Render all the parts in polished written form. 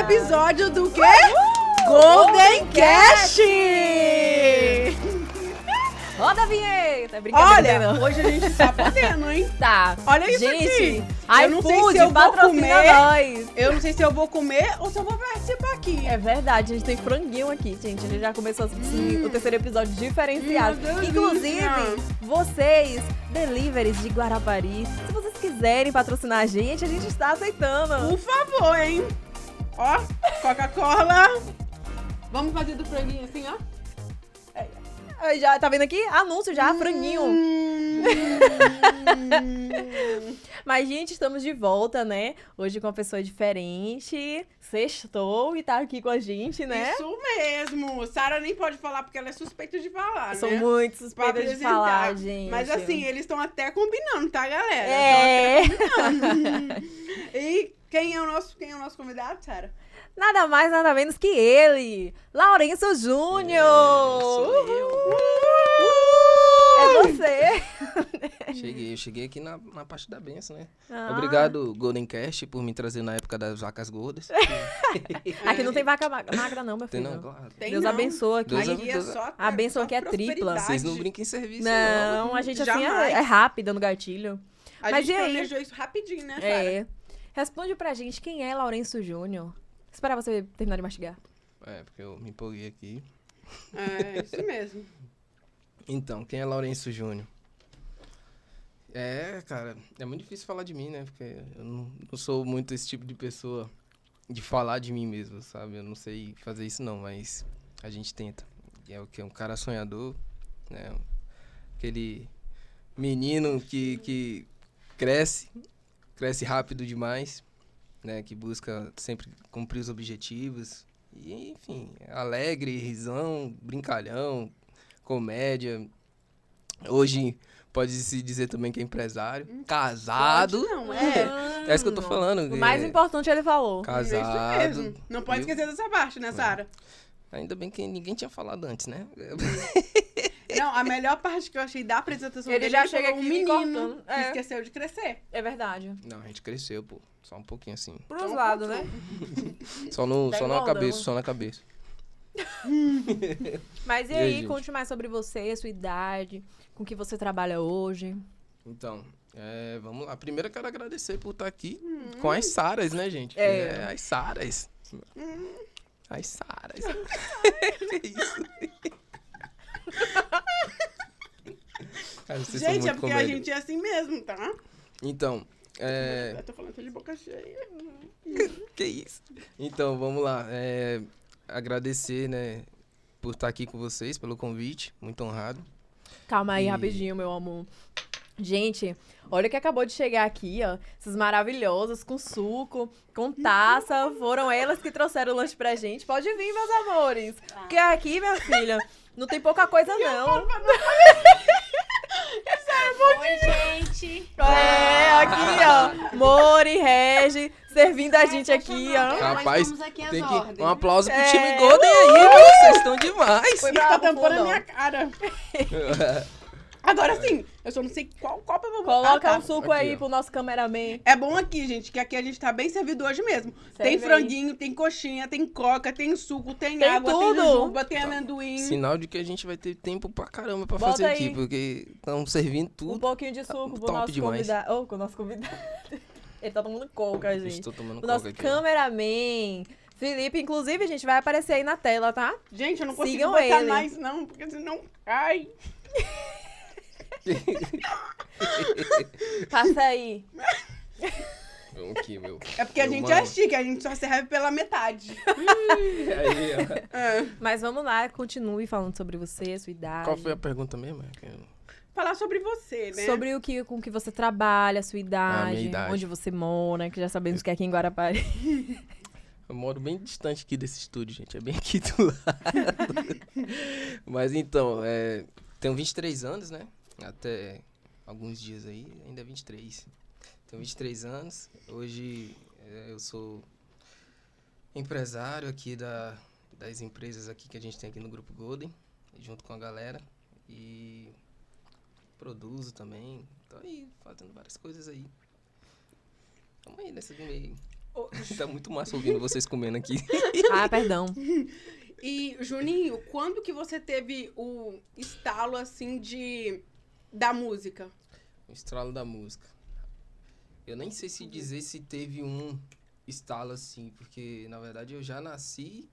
episódio do quê? Golden Cash! Roda a vinheta! Brincadeira. Olha, hoje a gente tá podendo, hein? Tá. Olha isso gente, aqui. Eu não sei se eu vou patrocina comer. nós. Eu não sei se eu vou comer ou se eu vou participar aqui. É verdade, a gente tem franguinho aqui, gente. A gente já começou o terceiro episódio diferenciado. Meu Deus, Inclusive, vocês, deliveries de Guarapari, se vocês quiserem patrocinar a gente está aceitando. Por favor, hein? Ó, Coca-Cola. Vamos fazer do franguinho assim, ó. Já, tá vendo aqui? Anúncio já, franguinho. Mas, gente, estamos de volta, né? Hoje com uma pessoa diferente. Sextou e tá aqui com a gente, né? Isso mesmo. Sara nem pode falar porque ela é suspeita de falar, Sou né? muito Pra suspeita de apresentar. falar, gente. Mas assim, eles estão até combinando, tá, galera? É. Tão até combinando. E quem é o nosso convidado, Sara? Nada mais, nada menos que ele, Lourenço Júnior! Sou eu. É você! Cheguei aqui na parte da benção, né? Ah. Obrigado, Golden Cast, por me trazer na época das vacas gordas. Aqui não tem vaca magra não, meu Tem filho. não, claro. Tem Deus não. abençoa aqui. Deus Aqui é abençoa. só A bênção só aqui é tripla. prosperidade. Vocês não brinquem em serviço, Não, a gente assim Jamais. é rápida no gatilho. A Mas gente e aí? planejou isso rapidinho, né, Sara? É. Responde pra gente quem é Lourenço Júnior. Esperar você terminar de mastigar. É, porque eu me empolguei aqui. É, isso mesmo. Então, quem é Lourenço Júnior? Cara, é muito difícil falar de mim, né? Porque eu não sou muito esse tipo de pessoa de falar de mim mesmo, sabe? Eu não sei fazer isso não, mas a gente tenta. É o que é um cara sonhador, né? Aquele menino que cresce rápido demais, né? Que busca sempre cumprir os objetivos. E, enfim, alegre, risão, brincalhão, comédia. Hoje pode-se dizer também que é empresário. Casado. Pode não, é. É isso que eu tô falando. O mais importante ele falou. Casado. É isso mesmo. Não pode viu? esquecer dessa parte, né, Sara? Ainda bem que ninguém tinha falado antes, né? Não, a melhor parte que eu achei da apresentação Ele dele já é chega falou aqui um me menino cortando. que É. esqueceu de crescer. É verdade. Não, a gente cresceu, pô. Só um pouquinho assim. Pros Então, lados, né? Só Tá na engordando. cabeça, só na cabeça. Mas e E aí, aí, gente? conte mais sobre você, sua idade, com que você trabalha hoje. Então, vamos lá. Primeiro eu quero agradecer por estar aqui com as Saras, né, gente? É. As Saras. As Saras. Que isso? Cara, vocês são Gente, é muito porque a comédia. gente é assim mesmo, tá? Então, Eu tô falando de boca cheia. que isso? Então, vamos lá. Agradecer, né, por estar aqui com vocês, pelo convite. Muito honrado. Calma aí, E- rapidinho, meu amor. Gente, olha o que acabou de chegar aqui, ó. Essas maravilhosas, com suco, com taça. Foram elas que trouxeram o lanche pra gente. Pode vir, meus amores. Porque aqui, minha filha, não tem pouca coisa, não. Oi, gente. Aqui, ó. Mori, Regi, servindo a gente aqui, ó. Rapaz, estamos aqui às tem que... ordens. Um aplauso pro É. time Golden aí, viu? Vocês estão demais. Foi Tá bravo, tampando a fundão. minha cara. Agora sim, eu só não sei qual copo eu vou botar. Coloca tá? um suco Aqui, aí ó. pro nosso cameraman. É bom aqui, gente, que aqui a gente tá bem servido hoje mesmo. Serve Tem aí. franguinho, tem coxinha, tem coca, tem suco, tem Tem água, tudo. tem jujuba, tem amendoim. Sinal de que a gente vai ter tempo pra caramba pra Bota fazer aí. aqui, porque estão servindo Um tudo. pouquinho de suco pro top nosso demais. convidado. Ô, com o nosso convidado. Ele tá tomando coca, gente. Estou tomando O coca nosso aqui. ó. cameraman. Felipe, inclusive, a gente vai aparecer aí na tela, tá? Gente, eu não consigo Sigam botar ele. mais não, porque senão... Ai, Passa aí. Aqui, meu. é porque a Meu gente mano. é chique, a gente só serve pela metade. Aí, ó. É. Mas vamos lá, continue falando sobre você, sua idade. Qual foi a pergunta mesmo? Falar sobre você, né? Sobre com que você trabalha, sua idade, minha idade. onde você mora, que já sabemos que é aqui em Guarapari. Eu moro bem distante aqui desse estúdio, gente. É bem aqui do lado. Mas então, tenho 23 anos, né? Até alguns dias aí, ainda 23. Tenho 23 anos. Hoje eu sou empresário aqui das empresas aqui que a gente tem aqui no Grupo Golden, junto com a galera. E produzo também. Tô aí fazendo várias coisas aí. Tamo aí nesse meio. Tá muito massa ouvindo vocês comendo aqui. Ah, perdão. E, Juninho, quando que você teve o estalo, assim, da música? O estralo da música. Eu nem sei se dizer se teve um estalo assim, porque na verdade eu já nasci.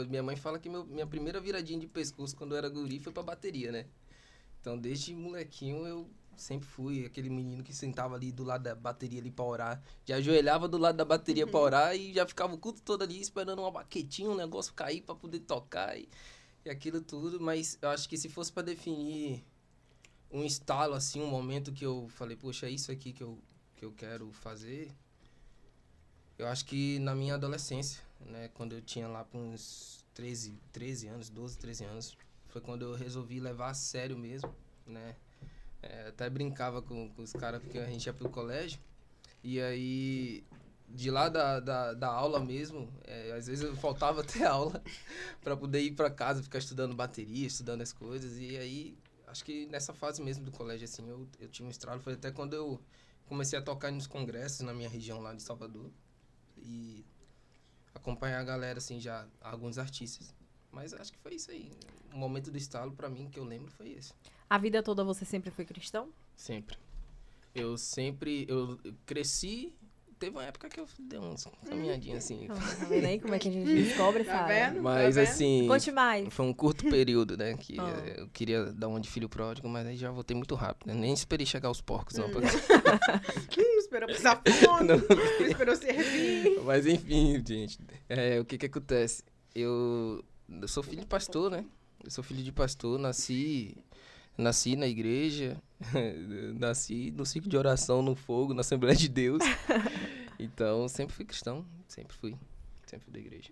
Minha mãe fala que minha primeira viradinha de pescoço quando eu era guri foi pra bateria, né? Então desde molequinho eu sempre fui aquele menino que sentava ali do lado da bateria ali pra orar. Já ajoelhava do lado da bateria pra orar e já ficava o culto todo ali esperando uma baquetinha, um negócio cair pra poder tocar e aquilo tudo. Mas eu acho que se fosse pra definir um estalo, assim, um momento que eu falei, poxa, é isso aqui que eu quero fazer, eu acho que na minha adolescência, né, quando eu tinha lá por uns 13 anos, 12, 13 anos, foi quando eu resolvi levar a sério mesmo, né, até brincava com os caras, porque a gente ia pro colégio, e aí, de lá da aula mesmo, às vezes eu faltava até aula para poder ir para casa, ficar estudando bateria, estudando as coisas, e aí, acho que nessa fase mesmo do colégio, assim, eu tinha um estralo, foi até quando eu comecei a tocar nos congressos na minha região lá de Salvador, e acompanhar a galera, assim, já, alguns artistas. Mas acho que foi isso aí. O momento do estalo, pra mim, que eu lembro, foi esse. A vida toda você sempre foi cristão? Sempre. Eu cresci, teve uma época que eu dei uns caminhadinhos, assim. Tá vendo aí como é que a gente descobre essa Tá área? vendo? Mas, Tá vendo? assim, Conte mais. foi um curto período, né? Que Ah. eu queria dar uma de filho pródigo, mas aí já voltei muito rápido, né? Nem esperei chegar aos porcos, não. Esperou passar fome, não esperou servir. Mas enfim, gente, o que acontece? Eu sou filho de pastor, né? Eu sou filho de pastor, nasci na igreja, nasci no ciclo de oração, no fogo, na Assembleia de Deus. Então, sempre fui cristão, sempre fui da igreja.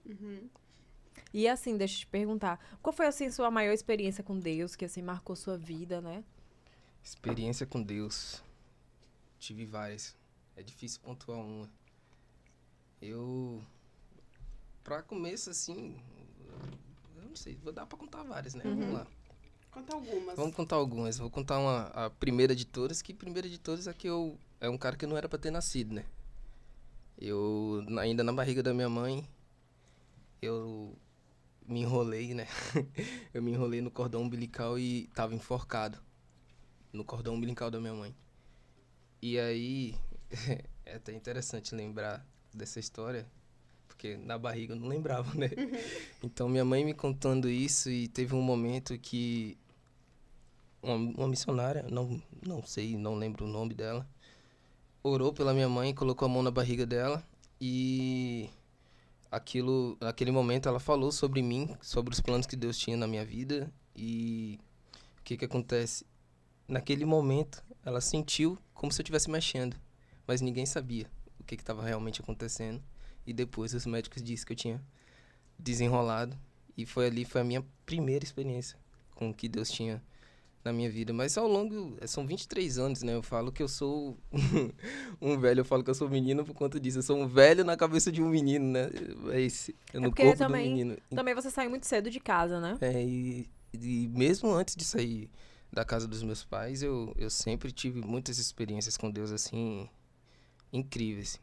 E assim, deixa eu te perguntar, qual foi assim sua maior experiência com Deus, que assim marcou sua vida, né? Experiência com Deus, tive várias. É difícil pontuar uma. Pra começo, assim, eu não sei, vou dar pra contar várias, né? Vamos lá. Conta algumas. Vamos contar algumas. Vou contar a primeira de todas, que primeira de todas é que é um cara que não era pra ter nascido, né? Ainda na barriga da minha mãe, eu me enrolei, né? Eu me enrolei no cordão umbilical e tava enforcado no cordão umbilical da minha mãe. E aí, é até interessante lembrar dessa história, porque na barriga eu não lembrava, né? Então, minha mãe me contando isso, e teve um momento que uma missionária, não sei, não lembro o nome dela, orou pela minha mãe, colocou a mão na barriga dela, e naquele momento ela falou sobre mim, sobre os planos que Deus tinha na minha vida. E o que acontece? Naquele momento, ela sentiu como se eu estivesse mexendo, mas ninguém sabia o que estava realmente acontecendo. E depois os médicos disseram que eu tinha desenrolado, e foi a minha primeira experiência com o que Deus tinha na minha vida. Mas ao longo, são 23 anos, né? Eu falo que eu sou um velho, eu falo que eu sou menino por conta disso. Eu sou um velho na cabeça de um menino, né? Mas no porque corpo também- do menino. Também você saiu muito cedo de casa, né? E mesmo antes de sair da casa dos meus pais, eu sempre tive muitas experiências com Deus, assim, incríveis.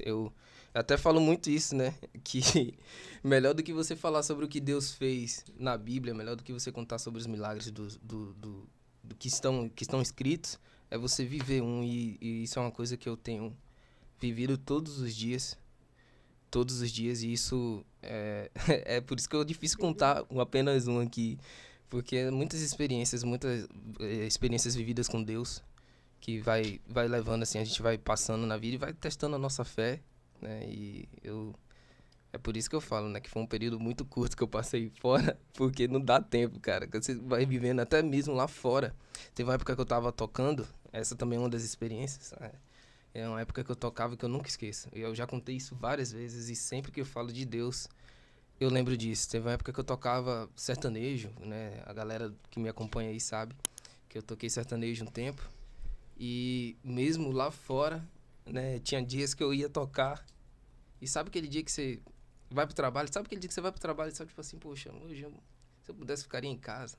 Eu até falo muito isso, né? Que melhor do que você falar sobre o que Deus fez na Bíblia, melhor do que você contar sobre os milagres do que estão escritos, é você viver um. E isso é uma coisa que eu tenho vivido todos os dias, e isso é por isso que é difícil contar apenas um aqui, porque muitas experiências vividas com Deus, que vai levando, assim, a gente vai passando na vida e vai testando a nossa fé, né? É por isso que eu falo, né, que foi um período muito curto que eu passei fora, porque não dá tempo, cara, que você vai vivendo até mesmo lá fora. Teve uma época que eu tava tocando, essa também é uma das experiências, né? É uma época que eu tocava que eu nunca esqueço. Eu já contei isso várias vezes, e sempre que eu falo de Deus, eu lembro disso. Teve uma época que eu tocava sertanejo, né? A galera que me acompanha aí sabe que eu toquei sertanejo um tempo. E mesmo lá fora, né, tinha dias que eu ia tocar. E sabe aquele dia que você vai pro trabalho? Sabe aquele dia que você vai pro trabalho e sabe, tipo assim, poxa, hoje se eu pudesse ficaria em casa.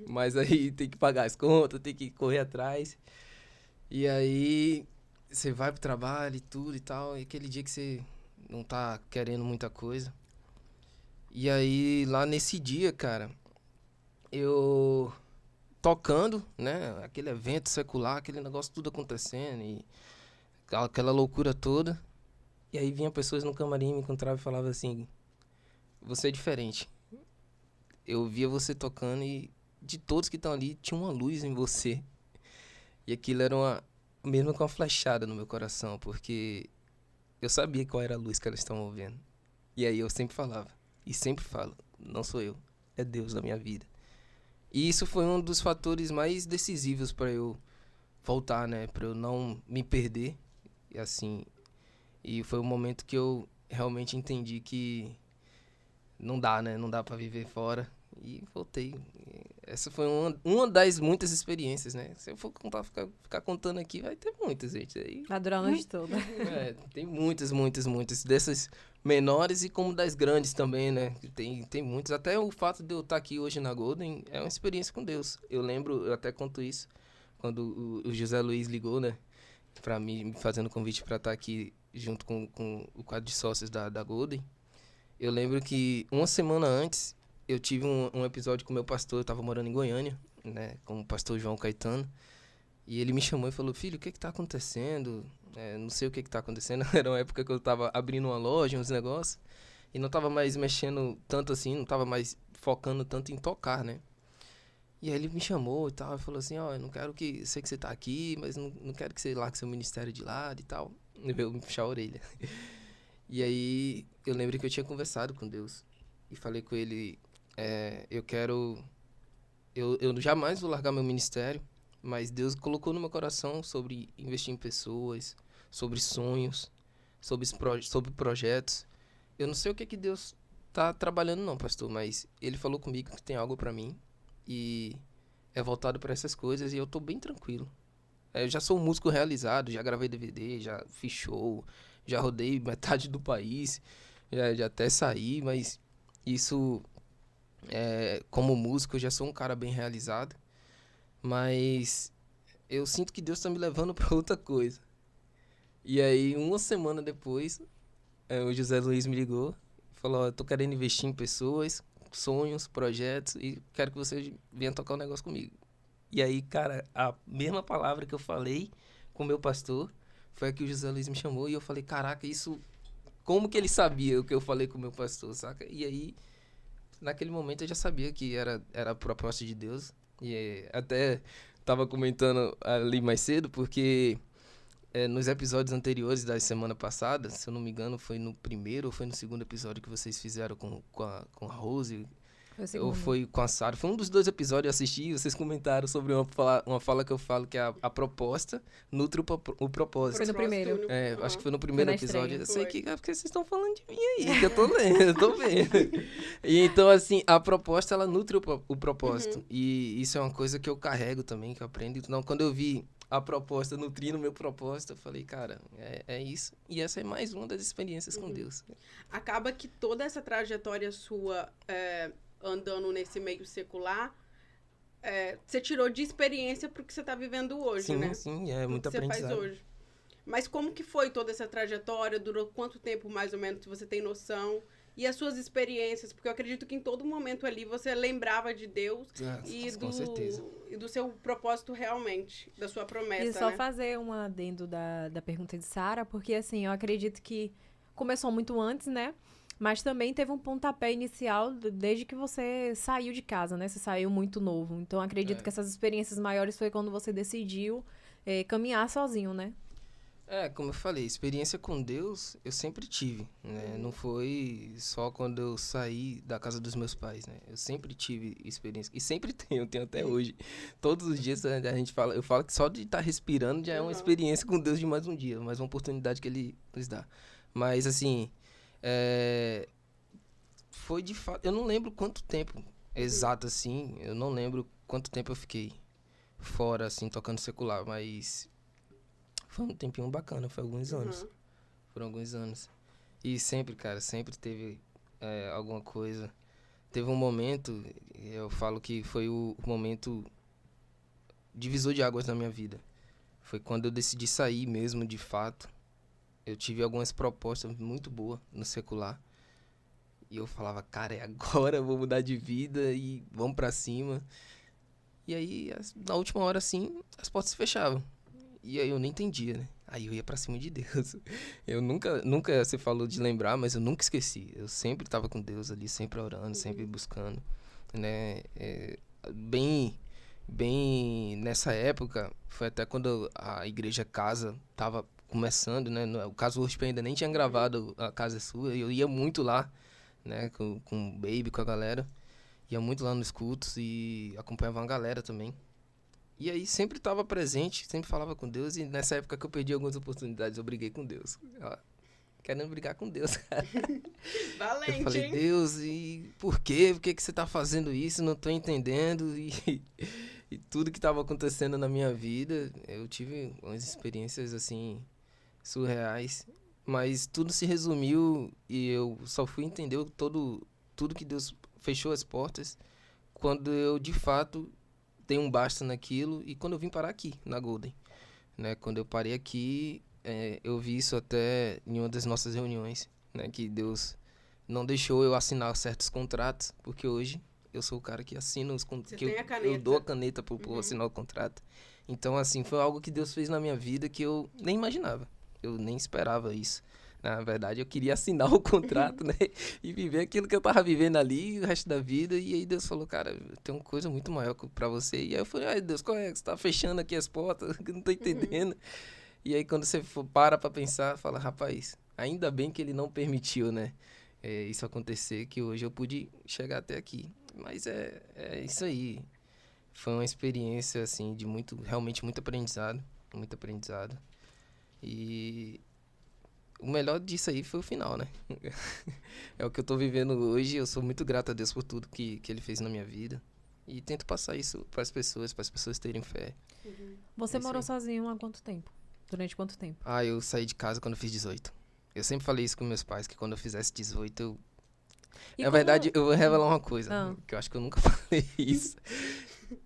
Mas aí tem que pagar as contas, tem que correr atrás. E aí você vai pro trabalho e tudo e tal, e aquele dia que você não tá querendo muita coisa. E aí, lá nesse dia, cara, eu tocando, né, aquele evento secular, aquele negócio tudo acontecendo, e aquela loucura toda. E aí vinha pessoas no camarim, me encontravam e falavam assim, você é diferente. Eu via você tocando e de todos que estão ali, tinha uma luz em você. E aquilo era mesmo com uma flechada no meu coração, porque eu sabia qual era a luz que elas estavam vendo. E aí eu sempre falava, e sempre falo, não sou eu, é Deus na minha vida. E isso foi um dos fatores mais decisivos para eu voltar, né, para eu não me perder. E assim, e foi o momento que eu realmente entendi que não dá, né, não dá para viver fora. E voltei. Essa foi uma das muitas experiências, né? Se eu for contar, ficar contando aqui, vai ter muitas, gente. Aí, Vai durar a noite toda. tem muitas, muitas, muitas. Dessas menores e como das grandes também, né? Tem muitas. Até o fato de eu estar aqui hoje na Golden é uma experiência com Deus. Eu lembro, eu até conto isso, quando o José Luiz ligou, né? Pra mim, me fazendo convite para estar aqui junto com o quadro de sócios da Golden. Eu lembro que uma semana antes, eu tive um episódio com o meu pastor, eu tava morando em Goiânia, né, com o pastor João Caetano, e ele me chamou e falou, filho, o que tá acontecendo? Não sei o que tá acontecendo, era uma época que eu tava abrindo uma loja, uns negócios, e não tava mais mexendo tanto assim, não tava mais focando tanto em tocar, né. E aí ele me chamou e tal, e falou assim, eu não quero que, sei que você tá aqui, mas não quero que você largue seu ministério de lado e tal, e veio me puxar a orelha. E aí eu lembro que eu tinha conversado com Deus, e falei com ele, eu jamais vou largar meu ministério, mas Deus colocou no meu coração sobre investir em pessoas, sobre sonhos, sobre projetos. Eu não sei o que Deus tá trabalhando não, pastor, mas ele falou comigo que tem algo pra mim e é voltado pra essas coisas e eu tô bem tranquilo. Eu já sou um músico realizado, já gravei DVD, já fiz show, já rodei metade do país, já até saí, mas isso... como músico, eu já sou um cara bem realizado, mas eu sinto que Deus tá me levando pra outra coisa. E aí, uma semana depois, o José Luiz me ligou e falou, eu tô querendo investir em pessoas, sonhos, projetos, e quero que você venha tocar um negócio comigo. E aí, cara, a mesma palavra que eu falei com o meu pastor foi a que o José Luiz me chamou, e eu falei, caraca, isso... Como que ele sabia o que eu falei com o meu pastor, saca? E aí... Naquele momento eu já sabia que era a proposta de Deus. E até estava comentando ali mais cedo, porque nos episódios anteriores da semana passada, se eu não me engano, foi no primeiro ou foi no segundo episódio que vocês fizeram com a Rose, ou foi com a Sara. Foi um dos dois episódios eu assisti e vocês comentaram sobre uma fala que eu falo, que é a proposta nutre o propósito. Foi no primeiro. Acho que foi no primeiro episódio. Eu sei Foi. que é porque vocês estão falando de mim aí, que eu tô lendo, eu tô vendo. E então, assim, a proposta, ela nutre o propósito. E isso é uma coisa que eu carrego também, que eu aprendo. Então, quando eu vi a proposta nutrindo o meu propósito, eu falei, cara, é isso. E essa é mais uma das experiências com Deus. Acaba que toda essa trajetória sua andando nesse meio secular, você tirou de experiência pro que você tá vivendo hoje, sim, né? Sim, é muito que você faz aprendizado. hoje. Mas como que foi toda essa trajetória? Durou quanto tempo, mais ou menos, se você tem noção? E as suas experiências? Porque eu acredito que em todo momento ali você lembrava de Deus Com certeza. e do seu propósito realmente, da sua promessa, E só né? fazer um adendo da pergunta de Sara, porque assim, eu acredito que começou muito antes, né? Mas também teve um pontapé inicial desde que você saiu de casa, né? Você saiu muito novo. Então, eu acredito que essas experiências maiores foi quando você decidiu caminhar sozinho, né? Como eu falei, experiência com Deus eu sempre tive, né? Não foi só quando eu saí da casa dos meus pais, né? Eu sempre tive experiência, e sempre tenho até hoje. Todos os dias a gente fala, eu falo que só de estar respirando já é uma experiência com Deus de mais um dia, mais uma oportunidade que Ele nos dá. Mas, assim, foi de fato, eu não lembro quanto tempo exato, assim, eu não lembro quanto tempo eu fiquei fora, assim, tocando secular, mas... Foi um tempinho bacana, foi alguns anos. Foram alguns anos. E sempre, cara, sempre teve alguma coisa. Teve um momento, eu falo que foi o momento divisor de águas na minha vida. Foi quando eu decidi sair mesmo, de fato. Eu tive algumas propostas muito boas no secular. E eu falava, cara, é agora, eu vou mudar de vida e vamos pra cima. E aí, na última hora, assim, as portas se fechavam. E aí eu nem entendia, né? Aí eu ia pra cima de Deus. Eu nunca, você falou de lembrar, mas eu nunca esqueci. Eu sempre tava com Deus ali, sempre orando, sempre buscando, né? Bem nessa época, foi até quando a igreja Casa tava começando, né? O Caso Worship ainda nem tinha gravado a Casa é Sua. Eu ia muito lá, né? Com o Baby, com a galera. Ia muito lá nos cultos e acompanhava uma galera também. E aí sempre estava presente, sempre falava com Deus. E nessa época que eu perdi algumas oportunidades, eu briguei com Deus. Querendo brigar com Deus, cara. Valente, Eu falei, hein? Deus, e por quê? Por que você tá fazendo isso? Não tô entendendo. E tudo que estava acontecendo na minha vida, eu tive umas experiências, assim, surreais. Mas tudo se resumiu e eu só fui entender tudo que Deus fechou as portas quando eu, de fato, dei um basta naquilo e quando eu vim parar aqui, na Golden. Né? Quando eu parei aqui, eu vi isso até em uma das nossas reuniões, né? Que Deus não deixou eu assinar certos contratos, porque hoje eu sou o cara que assina os contratos, que tem a eu caneta. dou a caneta para assinar o contrato. Então, assim, foi algo que Deus fez na minha vida que eu nem imaginava, eu nem esperava isso. Na verdade, eu queria assinar o contrato, né? E viver aquilo que eu tava vivendo ali o resto da vida. E aí Deus falou, cara, tem uma coisa muito maior pra você. E aí eu falei, ai Deus, qual é? Você tá fechando aqui as portas? Eu não tô entendendo. E aí quando você para pra pensar, fala, rapaz, ainda bem que ele não permitiu, né? Isso acontecer, que hoje eu pude chegar até aqui. Mas é isso aí. Foi uma experiência, assim, de realmente muito aprendizado. Muito aprendizado. E o melhor disso aí foi o final, né? É o que eu tô vivendo hoje. Eu sou muito grato a Deus por tudo que Ele fez na minha vida. E tento passar isso para as pessoas terem fé. Você É isso morou aí. sozinho há quanto tempo? Durante quanto tempo? Eu saí de casa quando eu fiz 18. Eu sempre falei isso com meus pais, que quando eu fizesse 18, E Na como- verdade, eu vou revelar uma coisa, Ah. que eu acho que eu nunca falei isso.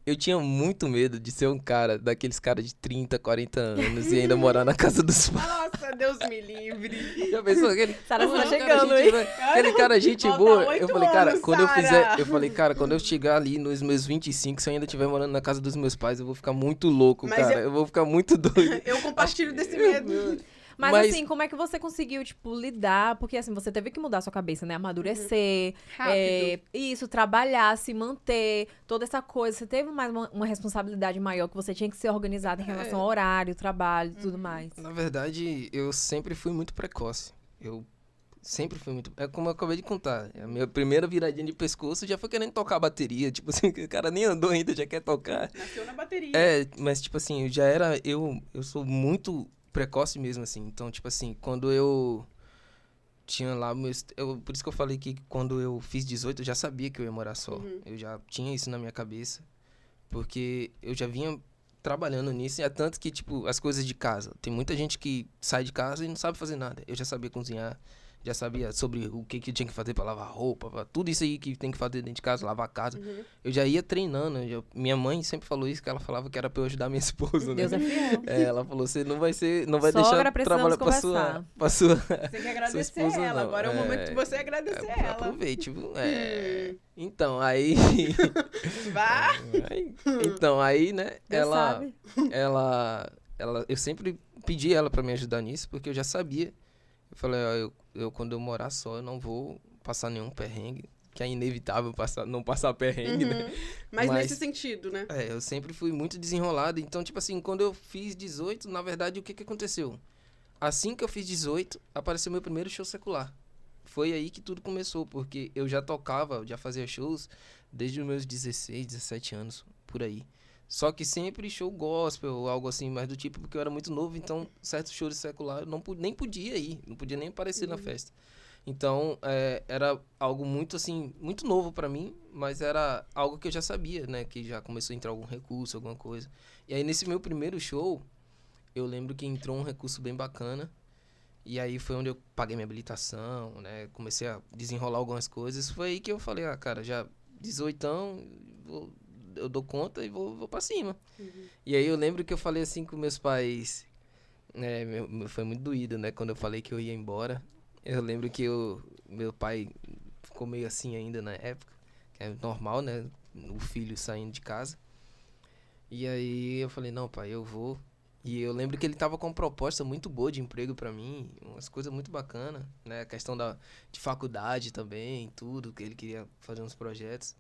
Eu tinha muito medo de ser um cara, daqueles caras de 30, 40 anos e ainda morar na casa dos pais. Nossa, Deus me livre. Já pensou aquele? Sara, você tá Aquele chegando, cara, hein? aquele cara, gente Falta boa. 8 Eu falei, cara, anos, quando eu Sara. fizer. Eu falei, cara, quando eu chegar ali nos meus 25, se eu ainda estiver morando na casa dos meus pais, eu vou ficar muito louco, Mas cara. Eu vou ficar muito doido. Eu compartilho desse medo. Mas assim, como é que você conseguiu, tipo, lidar? Porque assim, você teve que mudar sua cabeça, né? Amadurecer, Rápido. isso, trabalhar, se manter, toda essa coisa. Você teve mais uma responsabilidade maior que você tinha que ser organizado em relação ao horário, trabalho e tudo mais. Na verdade, eu sempre fui muito precoce. Eu sempre fui muito... É como eu acabei de contar. A minha primeira viradinha de pescoço já foi querendo tocar a bateria. Tipo assim, o cara nem andou ainda, já quer tocar. Nasceu na bateria. Mas tipo assim, eu já era... Eu sou muito precoce mesmo, assim. Então, tipo assim, quando eu tinha lá meus... por isso que eu falei que quando eu fiz 18, eu já sabia que eu ia morar só. Eu já tinha isso na minha cabeça. Porque eu já vinha trabalhando nisso. E é tanto que, tipo, as coisas de casa. Tem muita gente que sai de casa e não sabe fazer nada. Eu já sabia cozinhar. Já sabia sobre o que tinha que fazer pra lavar roupa, pra tudo isso aí que tem que fazer dentro de casa, lavar a casa. Eu já ia treinando. Minha mãe sempre falou isso, que ela falava que era pra eu ajudar minha esposa, né? Deus é fiel. Ela falou, você não vai Sogra, deixar precisamos trabalhar conversar. pra sua Você tem que agradecer esposa, ela. não. Agora é o momento de você agradecer ela. Aproveite, viu? Então, aí... Vá. Então, aí, né, Deus sabe. eu sempre pedi ela pra me ajudar nisso, porque eu já sabia. Eu falei, ó, quando eu morar só, eu não vou passar nenhum perrengue, que é inevitável não passar perrengue, né? Mas nesse sentido, né? Eu sempre fui muito desenrolado. Então, tipo assim, quando eu fiz 18, na verdade, o que aconteceu? Assim que eu fiz 18, apareceu meu primeiro show secular. Foi aí que tudo começou, porque eu já tocava, já fazia shows desde os meus 16, 17 anos, por aí. Só que sempre show gospel, ou algo assim, mais do tipo, porque eu era muito novo, então certos shows seculares eu nem podia ir, não podia nem aparecer na festa. Então, era algo muito, assim, muito novo pra mim, mas era algo que eu já sabia, né, que já começou a entrar algum recurso, alguma coisa. E aí, nesse meu primeiro show, eu lembro que entrou um recurso bem bacana, e aí foi onde eu paguei minha habilitação, né, comecei a desenrolar algumas coisas. Foi aí que eu falei, cara, já 18 vou eu dou conta e vou pra cima. E aí eu lembro que eu falei assim com meus pais, foi muito doído, né? Quando eu falei que eu ia embora, eu lembro que meu pai ficou meio assim ainda na época, que é normal, né? O filho saindo de casa. E aí eu falei, não, pai, eu vou. E eu lembro que ele tava com uma proposta muito boa de emprego pra mim, umas coisas muito bacanas, né? A questão de faculdade também, tudo, que ele queria fazer uns projetos.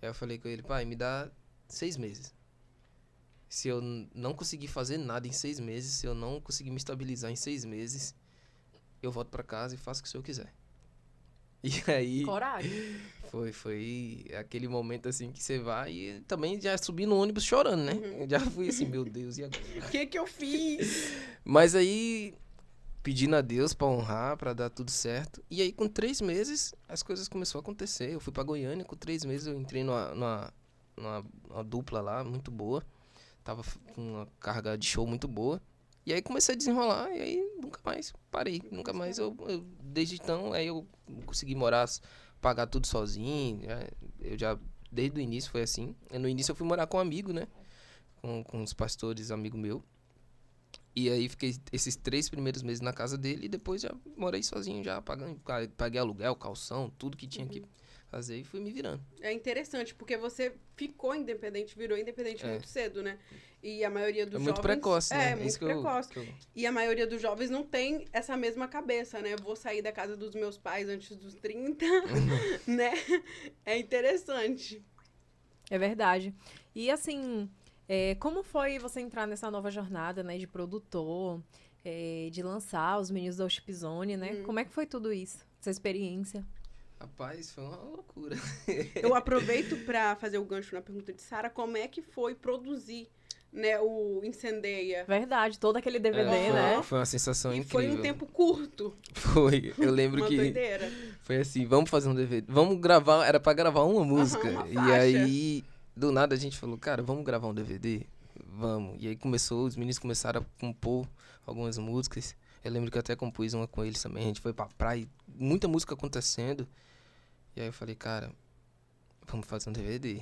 Aí eu falei com ele, pai, me dá 6 meses. Se eu não conseguir fazer nada em 6 meses, se eu não conseguir me estabilizar em 6 meses, eu volto pra casa e faço o que o senhor quiser. E aí... Coragem. Foi aquele momento assim que você vai e também já subi no ônibus chorando, né? Eu já fui assim, meu Deus, e agora? O que eu fiz? Mas aí, pedindo a Deus pra honrar, pra dar tudo certo. E aí, com 3 meses, as coisas começaram a acontecer. Eu fui pra Goiânia, com 3 meses eu entrei numa dupla lá, muito boa. Tava com uma carga de show muito boa. E aí comecei a desenrolar, e aí nunca mais parei. Nunca mais desde então, aí eu consegui pagar tudo sozinho. Eu já, desde o início foi assim. No início eu fui morar com um amigo, né? Com os pastores, amigo meu. E aí fiquei esses 3 primeiros meses na casa dele e depois já morei sozinho, já paguei aluguel, calção, tudo que tinha que fazer e fui me virando. É interessante, porque você ficou independente, virou independente muito cedo, né? E a maioria dos jovens... muito precoce, né? É, muito precoce. E a maioria dos jovens não tem essa mesma cabeça, né? Eu vou sair da casa dos meus pais antes dos 30, né? É interessante. É verdade. E assim, como foi você entrar nessa nova jornada, né? De produtor, de lançar os meninos da Worship Zone, né? Como é que foi tudo isso? Essa experiência? Rapaz, foi uma loucura. Eu aproveito para fazer o gancho na pergunta de Sara, como é que foi produzir, né, o Incendeia? Verdade, todo aquele DVD, né? Foi uma sensação incrível. Foi um tempo curto. Foi, eu lembro uma que doideira. foi assim, vamos fazer um DVD, vamos gravar, era pra gravar uma música. uma E faixa. aí, do nada a gente falou, cara, vamos gravar um DVD? Vamos. E aí os meninos começaram a compor algumas músicas. Eu lembro que eu até compus uma com eles também, a gente foi pra praia, muita música acontecendo. E aí eu falei, cara, vamos fazer um DVD.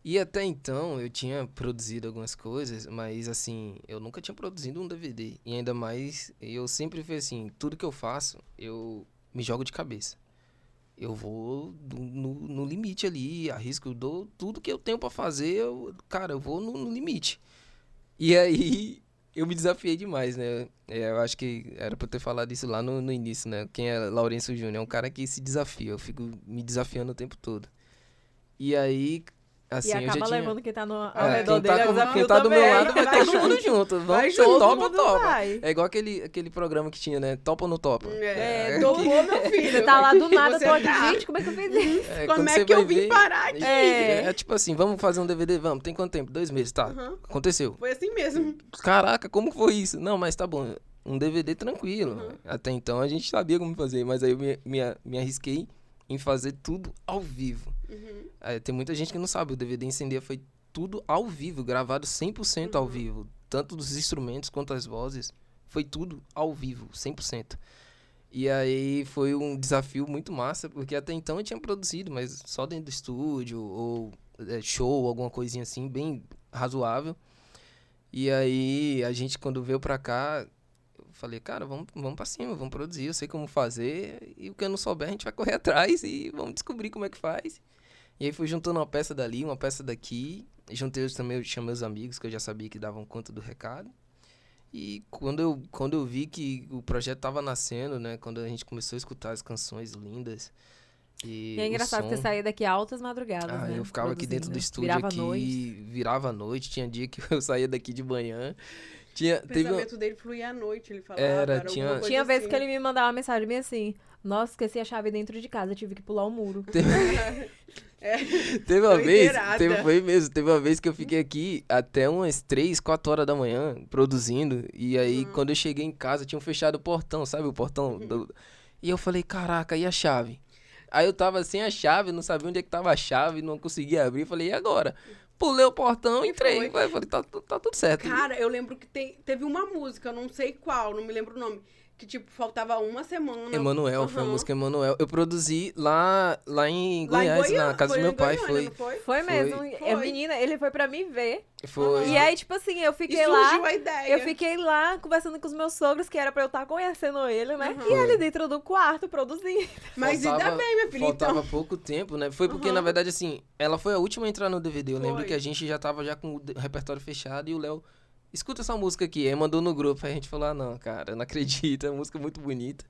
E até então eu tinha produzido algumas coisas, mas assim, eu nunca tinha produzido um DVD. E ainda mais, eu sempre fui assim, tudo que eu faço, eu me jogo de cabeça. Eu vou no limite ali, arrisco, eu dou tudo que eu tenho pra fazer, eu vou no limite. E aí... eu me desafiei demais, né? Eu acho que era pra eu ter falado isso lá no início, né? Quem é Laurêncio Júnior? É um cara que se desafia. Eu fico me desafiando o tempo todo. E aí, assim, e acaba eu já tinha... levando quem tá ao redor quem dele, tá, quem tá do meu lado vai vai estar junto junto. Vamos ser todo topa ou mundo topa. vai. É igual aquele programa que tinha, né? Topa ou não topa? Topou, meu filho. Você tá lá do nada, Você tô aqui, tá. gente, como é que eu fiz isso? É, Como quando é você que eu vai vim ver- parar aqui? É tipo assim, vamos fazer um DVD? Vamos. Tem quanto tempo? 2 meses, tá. Uhum. Aconteceu. Foi assim mesmo. Caraca, como foi isso? Não, mas tá bom. Um DVD tranquilo. Até então a gente sabia como fazer, mas aí eu me arrisquei em fazer tudo ao vivo. Tem muita gente que não sabe, o DVD Incendeia foi tudo ao vivo, gravado 100% ao vivo. Tanto dos instrumentos quanto as vozes, foi tudo ao vivo, 100%. E aí foi um desafio muito massa, porque até então eu tinha produzido, mas só dentro do estúdio, ou show, alguma coisinha assim, bem razoável. E aí a gente, quando veio pra cá, eu falei, cara, vamos pra cima, vamos produzir, eu sei como fazer, e o que eu não souber a gente vai correr atrás e vamos descobrir como é que faz. E aí fui juntando uma peça dali, uma peça daqui, juntei também, eu chamei os amigos que eu já sabia que davam conta do recado. E quando eu vi que o projeto tava nascendo, né, quando a gente começou a escutar as canções lindas, E é engraçado que você saía daqui altas madrugadas, né? eu ficava aqui dentro do estúdio, virava à noite, tinha dia que eu saía daqui de manhã. O pensamento dele fluía à noite, ele falava. Tinha vezes que ele me mandava uma mensagem bem assim, nossa, esqueci a chave dentro de casa, tive que pular o muro. Teve uma vez que eu fiquei aqui até umas 3, 4 horas da manhã produzindo, e aí quando eu cheguei em casa tinham fechado o portão, sabe o portão? E eu falei, caraca, e a chave? Aí eu tava sem a chave, não sabia onde é que tava a chave, não conseguia abrir, falei, e agora? Pulei o portão, entrei, falei, tá tudo certo. Cara, eu lembro que teve uma música, eu não sei qual, não me lembro o nome, que, tipo, faltava uma semana. Emanuel, foi a Aham. música Emanuel. Eu produzi lá em Lá em Goiás, Goiânia, na casa do foi meu em pai. Goiânia, não foi? Foi mesmo. Foi. Menina, ele foi pra me ver. Foi. E aí, tipo assim, eu E fiquei surgiu lá. a ideia. Eu fiquei lá conversando com os meus sogros, que era pra eu estar conhecendo ele, né? Aham. E ele dentro do quarto produzindo. Mas ainda bem, minha filha, Faltava então. pouco tempo, né? Foi porque, Aham. na verdade, assim, ela foi a última a entrar no DVD. Eu lembro Foi. que a gente já tava já com o repertório fechado e o Léo, escuta essa música aqui. Aí mandou no grupo, aí a gente falou, ah, não, cara, eu não acredito, é uma música muito bonita.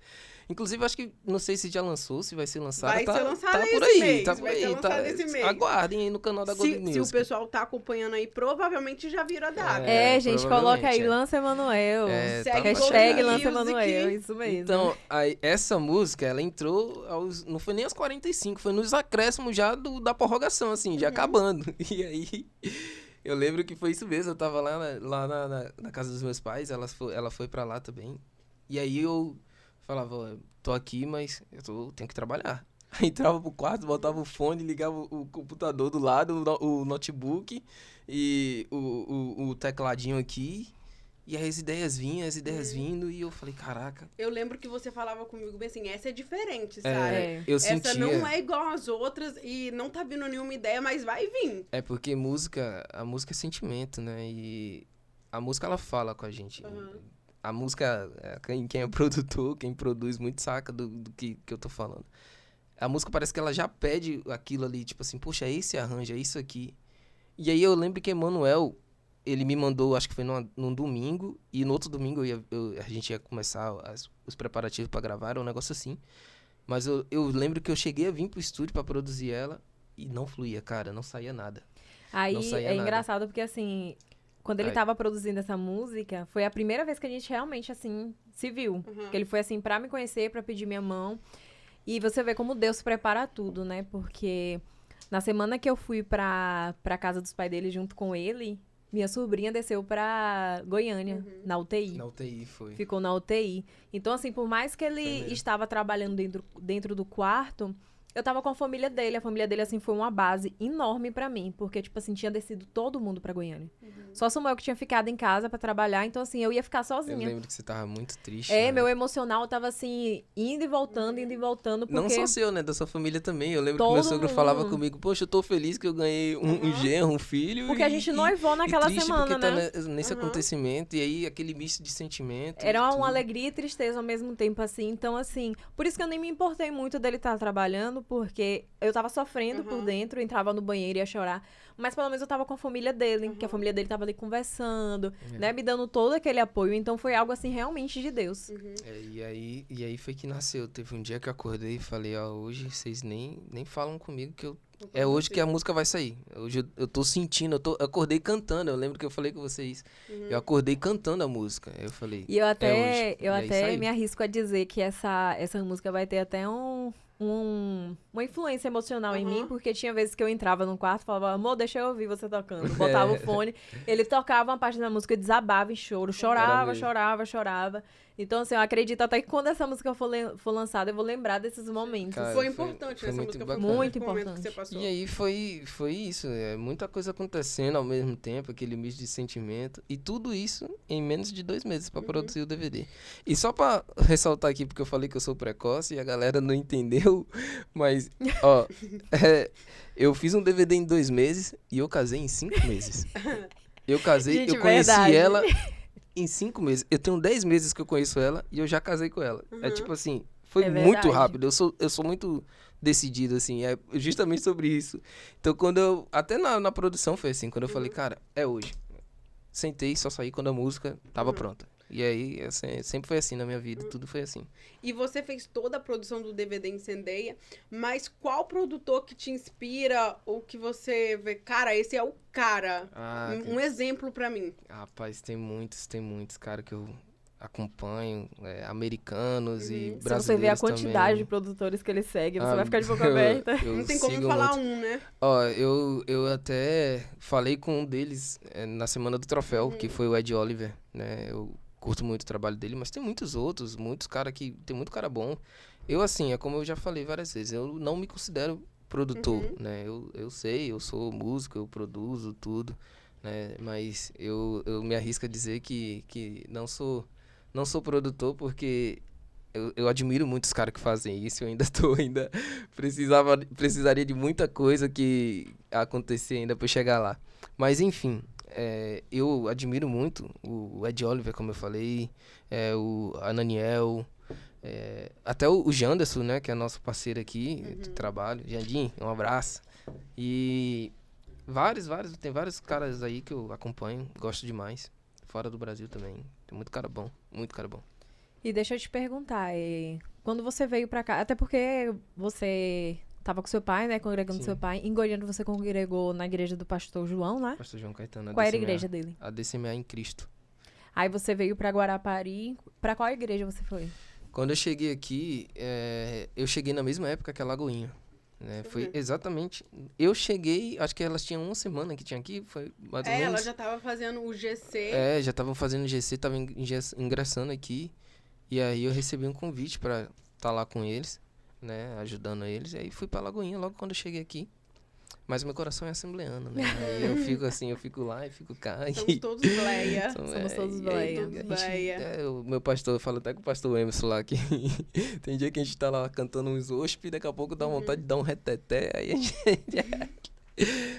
Inclusive, acho que, não sei se já lançou, se vai ser lançada. Vai ser lançada tá por esse aí, mês, tá por vai ser aí. lançada esse mês. Aguardem aí no canal da Golden Se o Music. pessoal tá acompanhando aí, provavelmente já vira a data. Gente, coloca provavelmente, aí, é. Lança Emanuel. É, tá Segue Hashtag Golden Lança Music. Emanuel, isso mesmo. Então, aí, essa música, ela entrou não foi nem aos 45, foi nos acréscimos já da prorrogação, assim, já acabando. E aí, eu lembro que foi isso mesmo, eu tava lá na casa dos meus pais, ela foi pra lá também. E aí eu falava, ó, tô aqui, mas tenho que trabalhar. Aí entrava pro quarto, botava o fone, ligava o computador do lado, o notebook e o tecladinho aqui. E aí as ideias vindo, e eu falei, caraca. Eu lembro que você falava comigo bem assim, essa é diferente, sabe? É. Eu Essa sentia... não é igual às outras e não tá vindo nenhuma ideia, mas vai vir. É porque a música é sentimento, né? E a música, ela fala com a gente. Uhum. A música, quem é produtor, quem produz muito saca do que eu tô falando. A música parece que ela já pede aquilo ali, tipo assim, poxa, é esse arranjo, é isso aqui. E aí eu lembro que Emanuel, ele me mandou, acho que foi num domingo, e no outro domingo a gente ia começar os preparativos pra gravar, era um negócio assim. Mas eu lembro que eu cheguei a vir pro estúdio pra produzir ela, e não fluía, cara, não saía nada. Aí Não saía é nada. engraçado porque, assim, quando ele Aí. tava produzindo essa música, foi a primeira vez que a gente realmente, assim, se viu. Que ele foi, assim, pra me conhecer, pra pedir minha mão. E você vê como Deus prepara tudo, né? Porque na semana que eu fui pra casa dos pais dele junto com ele, minha sobrinha desceu pra Goiânia, na UTI. Na UTI foi. Ficou na UTI. Então, assim, por mais que ele mesmo. estava trabalhando dentro do quarto, eu tava com a família dele. A família dele, assim, foi uma base enorme pra mim. Porque, tipo assim, tinha descido todo mundo pra Goiânia. Só Samuel que tinha ficado em casa pra trabalhar. Então, assim, eu ia ficar Eu sozinha. lembro que você tava muito triste. É, né? meu emocional tava, assim, indo e voltando, porque... Não só seu, né? Da sua família também. Eu lembro que Todo meu sogro falava mundo. comigo, poxa, eu tô feliz que eu ganhei um genro, um filho. Porque a gente noivou naquela triste semana, porque né? tá nesse acontecimento. E aí, aquele misto de sentimento. Era tudo. uma alegria e tristeza ao mesmo tempo, assim. Então, assim, por isso que eu nem me importei muito dele estar trabalhando, porque eu tava sofrendo por dentro, entrava no banheiro e ia chorar. Mas pelo menos eu tava com a família dele, que a família dele tava ali conversando, né? Me dando todo aquele apoio. Então foi algo, assim, realmente de Deus. É, e aí foi que nasceu. Teve um dia que eu acordei e falei, ó, hoje vocês nem falam comigo que é hoje que a música vai sair. Hoje eu tô sentindo, eu acordei cantando. Eu lembro que eu falei com vocês. Eu acordei cantando a música. Aí eu falei, E eu até, hoje. E aí saiu. me arrisco a dizer que essa música vai ter até uma influência emocional em mim, porque tinha vezes que eu entrava no quarto e falava, amor, deixa eu ouvir você tocando. Botava o fone, ele tocava uma parte da música, eu desabava em choro, chorava, mesmo. chorava, chorava. Então, assim, eu acredito até que quando essa música for lançada, eu vou lembrar desses momentos. Cara, Foi foi- importante foi essa muito música, bacana. foi Muito um momento importante. que você passou. E aí foi isso, muita coisa acontecendo ao mesmo tempo, aquele misto de sentimento, e tudo isso em menos de 2 meses pra produzir o DVD. E só pra ressaltar aqui, porque eu falei que eu sou precoce e a galera não entendeu, mas, ó, eu fiz um DVD em 2 meses e eu casei em 5 meses. Eu casei, Gente, eu conheci verdade. ela em 5 meses. Eu tenho 10 meses que eu conheço ela e eu já casei com ela. É tipo assim, foi É muito verdade. rápido. Eu sou muito decidido, assim, é justamente sobre isso. Então, até na produção foi assim, quando eu falei, cara, é hoje. Sentei, só saí quando a música tava pronta. E aí, assim, sempre foi assim na minha vida, tudo foi assim. E você fez toda a produção do DVD Incendeia, mas qual produtor que te inspira ou que você vê, cara, esse é o cara? Ah, Um exemplo pra mim. rapaz, tem muitos, cara, que eu acompanho, americanos e Se brasileiros você ver a quantidade de também. produtores que ele segue, você Ah, vai ficar de boca aberta. eu Não tem como sigo falar muito. um, né? Ó, eu até falei com um deles na Semana do Troféu, que foi o Ed Oliver, né? Eu curto muito o trabalho dele, mas tem muitos outros, muitos caras que... Tem muito cara bom. Eu, assim, é como eu já falei várias vezes, eu não me considero produtor, né? Eu sei, eu sou músico, eu produzo tudo, né? Mas eu me arrisco a dizer que não sou Não sou produtor porque eu admiro muito os caras que fazem isso. Eu ainda precisaria de muita coisa que acontecer ainda pra eu chegar lá. Mas enfim, eu admiro muito o Ed Oliver, como eu falei, o Ananiel, até o Janderson, né, que é nosso parceiro aqui de trabalho. Jandim, um abraço. E tem vários caras aí que eu acompanho, gosto demais. Fora do Brasil também. Tem muito cara bom, muito cara bom. E deixa eu te perguntar, quando você veio pra cá, até porque você tava com seu pai, né, congregando Sim. seu pai, em Goiânia você congregou na igreja do pastor João, né? Pastor João Caetano. Qual era a igreja dele? A DCMA em Cristo. Aí você veio pra Guarapari, pra qual igreja você foi? Quando eu cheguei aqui, eu cheguei na mesma época que a Lagoinha. Né? Foi exatamente... Eu cheguei, acho que elas tinham uma semana que tinha aqui, foi mais ou menos... Ela já tava fazendo o GC. Já estavam fazendo GC, tava ingressando aqui. E aí eu recebi um convite pra estar lá com eles, né? Ajudando eles. E aí fui pra Lagoinha logo quando eu cheguei aqui. Mas meu coração é assembleano, né? Aí eu fico assim, eu fico lá e fico cá. Somos todos bleia. Somos todos bleia. Todos bleia. O meu pastor, eu falo até com o pastor Emerson lá, que tem dia que a gente tá lá cantando uns ospes e daqui a pouco dá vontade de dar um reteté, aí a gente...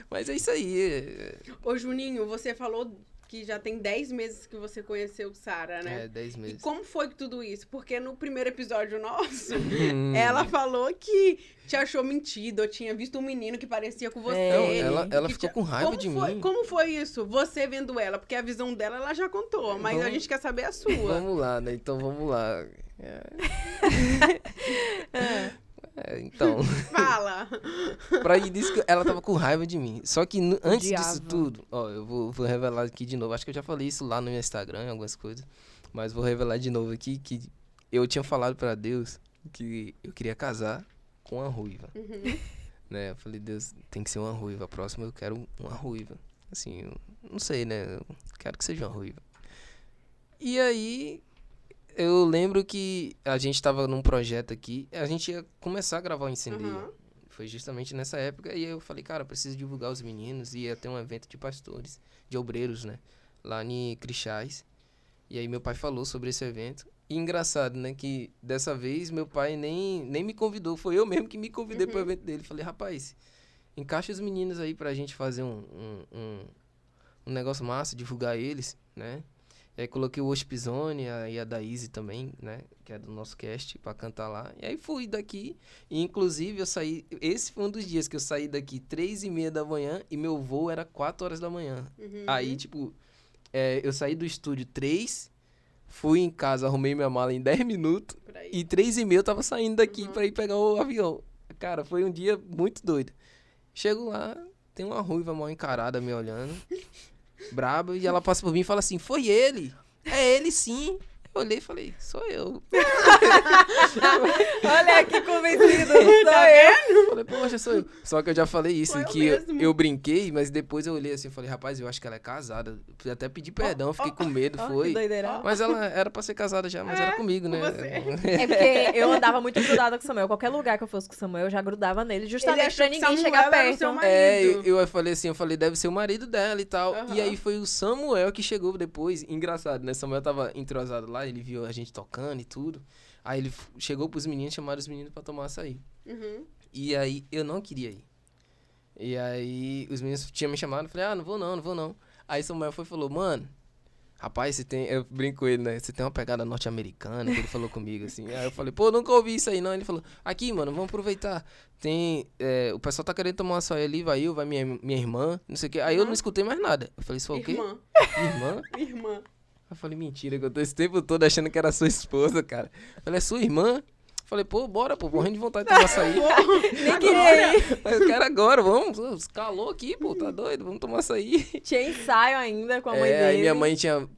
Mas é isso aí. Ô, Juninho, você falou que já tem 10 meses que você conheceu Sara, né? 10 E meses. como foi tudo isso? Porque no primeiro episódio nosso, ela falou que te achou mentido, ou tinha visto um menino que parecia com você. Não, ela que ficou com raiva de mim. Como foi isso? Você vendo ela? Porque a visão dela, ela já contou, mas a gente quer saber a sua. Vamos lá, né? Então vamos lá. Então... Fala! Pra ir disso, ela tava com raiva de mim. Só que antes disso Odiava. tudo, ó, eu vou revelar aqui de novo. Acho que eu já falei isso lá no meu Instagram, em algumas coisas. Mas vou revelar de novo aqui que eu tinha falado pra Deus que eu queria casar com uma ruiva. Né? Eu falei, Deus, tem que ser uma ruiva. A próxima eu quero uma ruiva. Assim, eu não sei, né? Eu quero que seja uma ruiva. E aí... Eu lembro que a gente tava num projeto aqui, a gente ia começar a gravar o Incendeia. Foi justamente nessa época, e eu falei, cara, eu preciso divulgar os meninos, e ia ter um evento de pastores, de obreiros, né, lá em Crixás. E aí meu pai falou sobre esse evento. E engraçado, né, que dessa vez meu pai nem me convidou, foi eu mesmo que me convidei pro evento dele. Falei, rapaz, encaixa os meninos aí pra gente fazer um negócio massa, divulgar eles, né. E aí coloquei o Ospizone e a Daíse também, né? Que é do nosso cast, pra cantar lá. E aí fui daqui. E inclusive eu saí... Esse foi um dos dias que eu saí daqui 3h30 da manhã e meu voo era 4 horas da manhã. Aí, tipo, eu saí do estúdio 3, fui em casa, arrumei minha mala em 10 minutos. E 3h30 eu tava saindo daqui pra ir pegar o avião. Cara, foi um dia muito doido. Chego lá, tem uma ruiva mal encarada me olhando. Braba, e ela passa por mim e fala assim, foi ele, é ele sim. Eu olhei e falei, sou eu. Olha que convencido, sou eu. Falei, poxa, sou eu. Só que eu já falei isso, Foi eu que mesmo. eu brinquei, mas depois eu olhei assim e falei, rapaz, eu acho que ela é casada. Eu até pedi perdão, fiquei com medo, Ó, que foi. doideira. Mas ela era pra ser casada já, mas era comigo, né? É porque eu andava muito grudada com o Samuel. Qualquer lugar que eu fosse com o Samuel, eu já grudava nele, Ele justamente achou pra que ninguém Samuel chegar era o perto. seu marido. Eu falei assim, deve ser o marido dela e tal. Aham. E aí foi o Samuel que chegou depois. Engraçado, né? Samuel tava entrosado lá, ele viu a gente tocando e tudo. Aí ele chegou pros meninos, chamaram os meninos pra tomar açaí. E aí eu não queria ir. E aí os meninos tinham me chamado, eu falei, não vou não. Aí Samuel foi e falou, mano, rapaz, você tem... Eu brinco com ele, né? Você tem uma pegada norte-americana, que ele falou comigo, assim. Aí eu falei, pô, nunca ouvi isso aí, não. Ele falou, aqui, mano, vamos aproveitar. O pessoal tá querendo tomar açaí ali, vai minha irmã, não sei o quê. Aí eu não escutei mais nada. Eu falei, isso foi o quê? Irmã? Irmã. Eu falei, mentira, que eu tô esse tempo todo achando que era sua esposa, cara. Eu falei, é sua irmã? Eu falei, pô, bora, pô, morrendo de vontade de tomar açaí. Nem queria ir. Mas eu quero agora, vamos. Calor aqui, pô, tá doido, vamos tomar açaí. Tinha ensaio ainda com a mãe dele. Aí minha mãe tinha.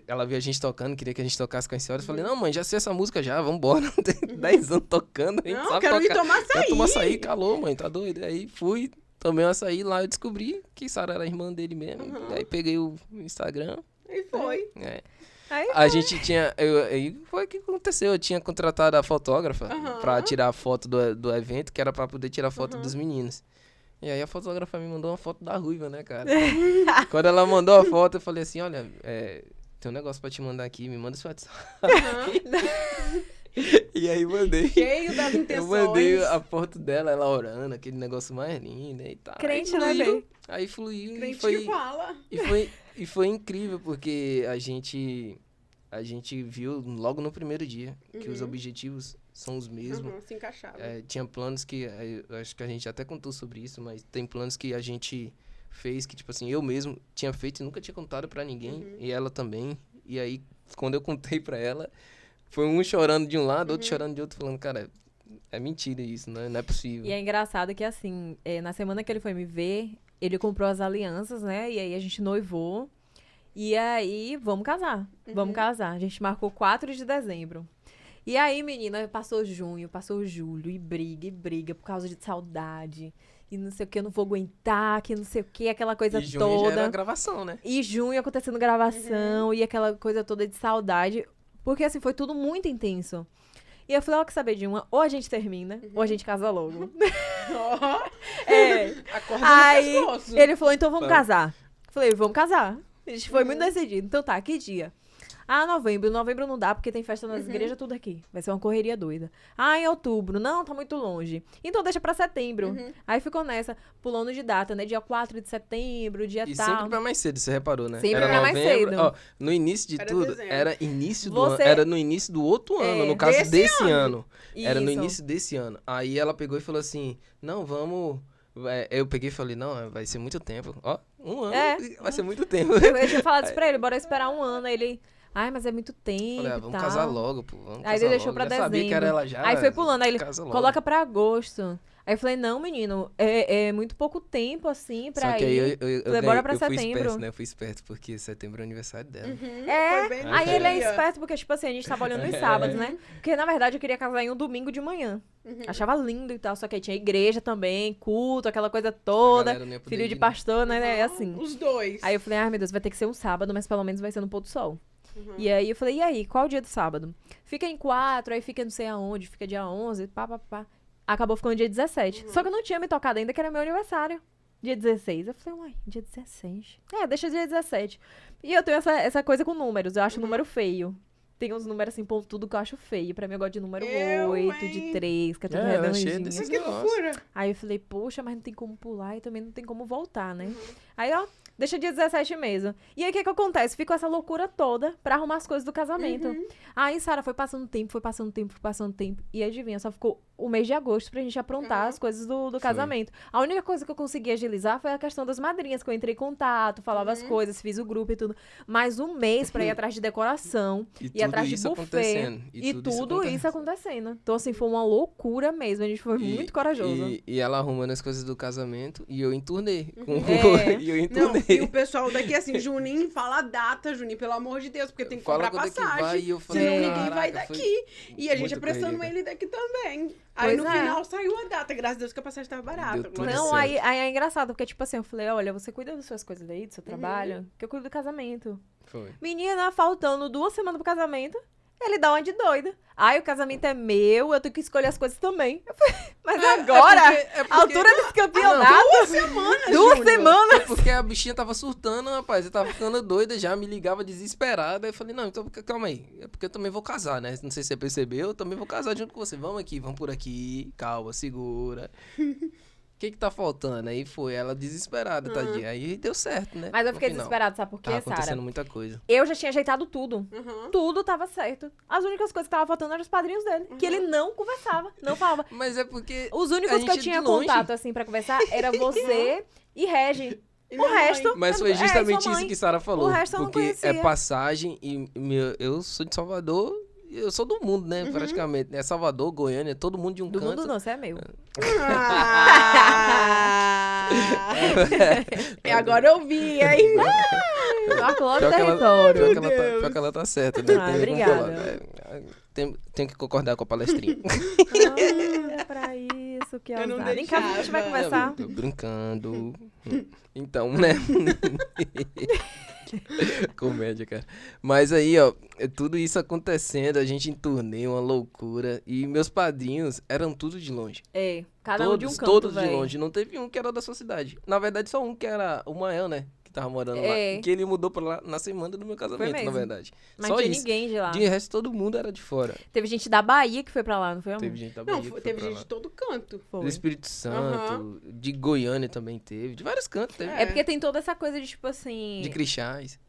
Ela viu a gente tocando, queria que a gente tocasse com as senhoras. Eu falei, não, mãe, já sei essa música já, vambora. Tem 10 anos tocando, a gente Não, sabe quero ir tocar. tomar açaí. Quero tomar açaí, calor, mãe, tá doido? Aí fui, tomei um açaí lá, eu descobri que Sara era irmã dele mesmo. Aí peguei o Instagram. E foi. Aí A gente tinha. Aí foi o que aconteceu. Eu tinha contratado a fotógrafa pra tirar a foto do evento, que era pra poder tirar a foto dos meninos. E aí a fotógrafa me mandou uma foto da ruiva, né, cara? Quando ela mandou a foto, eu falei assim, olha, tem um negócio pra te mandar aqui, me manda seu WhatsApp. Aham. E aí mandei. Cheio das Eu intenções. mandei a foto dela, ela orando, aquele negócio mais lindo e tal. Crente, aí né, fluiu, Bê? aí fluiu e Crente foi, que fala. e foi incrível, porque a gente viu logo no primeiro dia que os objetivos são os mesmos. Uhum, se encaixava. Tinha planos que, eu acho que a gente até contou sobre isso, mas tem planos que a gente fez que, tipo assim, eu mesmo tinha feito e nunca tinha contado pra ninguém, e ela também. E aí, quando eu contei pra ela, foi um chorando de um lado, outro chorando de outro, falando, cara, é mentira isso, não é possível. E é engraçado que, assim, na semana que ele foi me ver, ele comprou as alianças, né? E aí a gente noivou. E aí, vamos casar. Vamos casar. A gente marcou 4 de dezembro. E aí, menina, passou junho, passou julho, e briga por causa de saudade. E não sei o que, eu não vou aguentar, que não sei o que, aquela coisa E junho já era a toda. gravação, né? E junho acontecendo gravação, e aquela coisa toda de saudade. Porque, assim, foi tudo muito intenso. E eu falei, ó, quer saber de uma? Ou a gente termina, ou a gente casa logo. Ó, É. acorda Aí, no pescoço. ele falou, então vamos Tá. casar. Falei, vamos casar. A gente foi muito decidido. Então tá, que dia? Ah, novembro. Novembro não dá, porque tem festa nas igrejas, tudo aqui. Vai ser uma correria doida. Ah, em outubro. Não, tá muito longe. Então deixa pra setembro. Aí ficou nessa, pulando de data, né? Dia 4 de setembro, dia E tal. sempre pra mais cedo, você reparou, né? Sempre era pra mais novembro, cedo. Ó, no início de Era tudo, dezembro. era início do ano, Você- era no início do outro ano, no caso desse desse ano. Era no Isso. início desse ano. Aí ela pegou e falou assim, não, vamos... Eu peguei e falei, não, vai ser muito tempo. Ó, um ano, É. vai ser muito tempo. Eu tinha falado isso pra ele, bora esperar um ano. Aí ele, ai, mas é muito tempo Falei, e vamos tal. casar logo, pô, vamos Aí casar ele deixou logo. pra Já dezembro. sabia que era ela já. Aí foi pulando, aí ele, casa logo. coloca pra agosto. Aí eu falei, não, menino, é muito pouco tempo, assim, pra Só que ir. aí eu Falei, ganhei- bora pra eu fui setembro. esperto, né? Eu fui esperto, porque setembro é o aniversário dela. É, Foi bem no aí ele é dia. esperto porque, tipo assim, a gente tava olhando os sábados, né? Porque, na verdade, eu queria casar em um domingo de manhã. Achava lindo e tal, só que aí tinha igreja também, culto, aquela coisa toda. galera não ia poder Filho ir, de né? pastor, né? É assim. Os dois. Aí eu falei, ai meu Deus, vai ter que ser um sábado, mas pelo menos vai ser no pôr do sol. E aí eu falei, e aí, qual o dia do sábado? Fica em 4, aí fica não sei aonde, fica dia 11, pá. Acabou ficando dia 17. Só que eu não tinha me tocado ainda que era meu aniversário. Dia 16. Eu falei, uai, dia 16. Deixa dia 17. E eu tenho essa coisa com números, eu acho número feio. Tem uns números assim, pontudo que eu acho feio. Pra mim, eu gosto de número Eu, 8, hein? de 3, que é tudo Ela é cheia redondinho. desses Que negócios. loucura. Aí eu falei, poxa, mas não tem como pular e também não tem como voltar, né? Aí, ó, deixa dia 17 mesmo. E aí, o que que acontece? Ficou essa loucura toda pra arrumar as coisas do casamento. Aí, Sara, foi passando tempo. E adivinha, só ficou o mês de agosto pra gente aprontar as coisas do casamento. A única coisa que eu consegui agilizar foi a questão das madrinhas, que eu entrei em contato, falava as coisas, fiz o grupo e tudo. Mais um mês pra ir atrás de decoração, E ir tudo atrás de isso buffet. acontecendo. E tudo isso acontecendo. Então, assim, foi uma loucura mesmo. A gente foi muito corajoso. E ela arrumando as coisas do casamento e eu em turnê. É. E eu em Não, turnê. e o pessoal daqui assim, Juninho, fala a data, Juninho, pelo amor de Deus, porque tem que Fala comprar quando é que passagem. vai, e eu falei, senão ninguém caraca, vai foi daqui. E a gente muita apressando correria, ele daqui também. Aí Pois no é. final saiu a data, graças a Deus que a passagem tava barata. Deu tudo Mas- Não, certo. aí é engraçado, porque, tipo assim, eu falei, olha, você cuida das suas coisas daí, do seu trabalho, que eu cuido do casamento. Foi. Menina, faltando 2 semanas pro casamento, ele dá uma de doida. Ai, o casamento é meu, eu tenho que escolher as coisas também. Eu falei, mas agora, porque- a altura desse campeonato, 2 semanas, 2 Júnior. semanas. É porque a bichinha tava surtando, rapaz. Eu tava ficando doida já, me ligava desesperada. Aí eu falei, não, então calma aí. É porque eu também vou casar, né? Não sei se você percebeu, eu também vou casar junto com você. Vamos aqui, vamos por aqui. Calma, segura. O que tá faltando? Aí foi ela desesperada, tadinha. Aí deu certo, né? Mas eu No fiquei final. desesperada, sabe por quê, Tava acontecendo Sara? muita coisa. Eu já tinha ajeitado tudo. Uhum. Tudo tava certo. As únicas coisas que tava faltando eram os padrinhos dele. Que ele não conversava, não falava. Mas é porque... Os A únicos que gente eu é tinha de longe. contato, assim, pra conversar, era você e Regi. E O minha mãe? resto... Mas foi é, justamente sua mãe. isso que Sara falou. O resto eu não porque conhecia. é passagem e eu sou de Salvador, eu sou do mundo, né? Praticamente. É Salvador, Goiânia, todo mundo de um Do canto. mundo não, você é meu. Ah! E agora eu vi, hein? Calculou o Pior que território. pior que ela tá certa, né? Ah, Tem como obrigada. falar, né? Tenho que concordar com a palestrinha. Ah, pra isso, que Eu não ousado. Em casa a gente vai deixava. conversar. Tô brincando. Então, né? Comédia, cara. Mas aí, ó, tudo isso acontecendo, a gente em turnê, uma loucura. E meus padrinhos eram tudo de longe. É, cada um de um canto, Todos de véi. longe. Não teve um que era da sua cidade. Na verdade, só um que era o Mael, né? Que tava morando lá. Que ele mudou pra lá na semana do meu casamento, na mesmo. verdade. Mas Só não tinha isso. ninguém de lá. De resto, todo mundo era de fora. Teve gente da Bahia que foi pra lá, não foi, amor? Teve gente da Não, Bahia que foi teve pra gente lá. de todo canto. Foi. Do Espírito Santo, de Goiânia também teve. De vários cantos teve. É porque tem toda essa coisa de, tipo assim... De Crixás.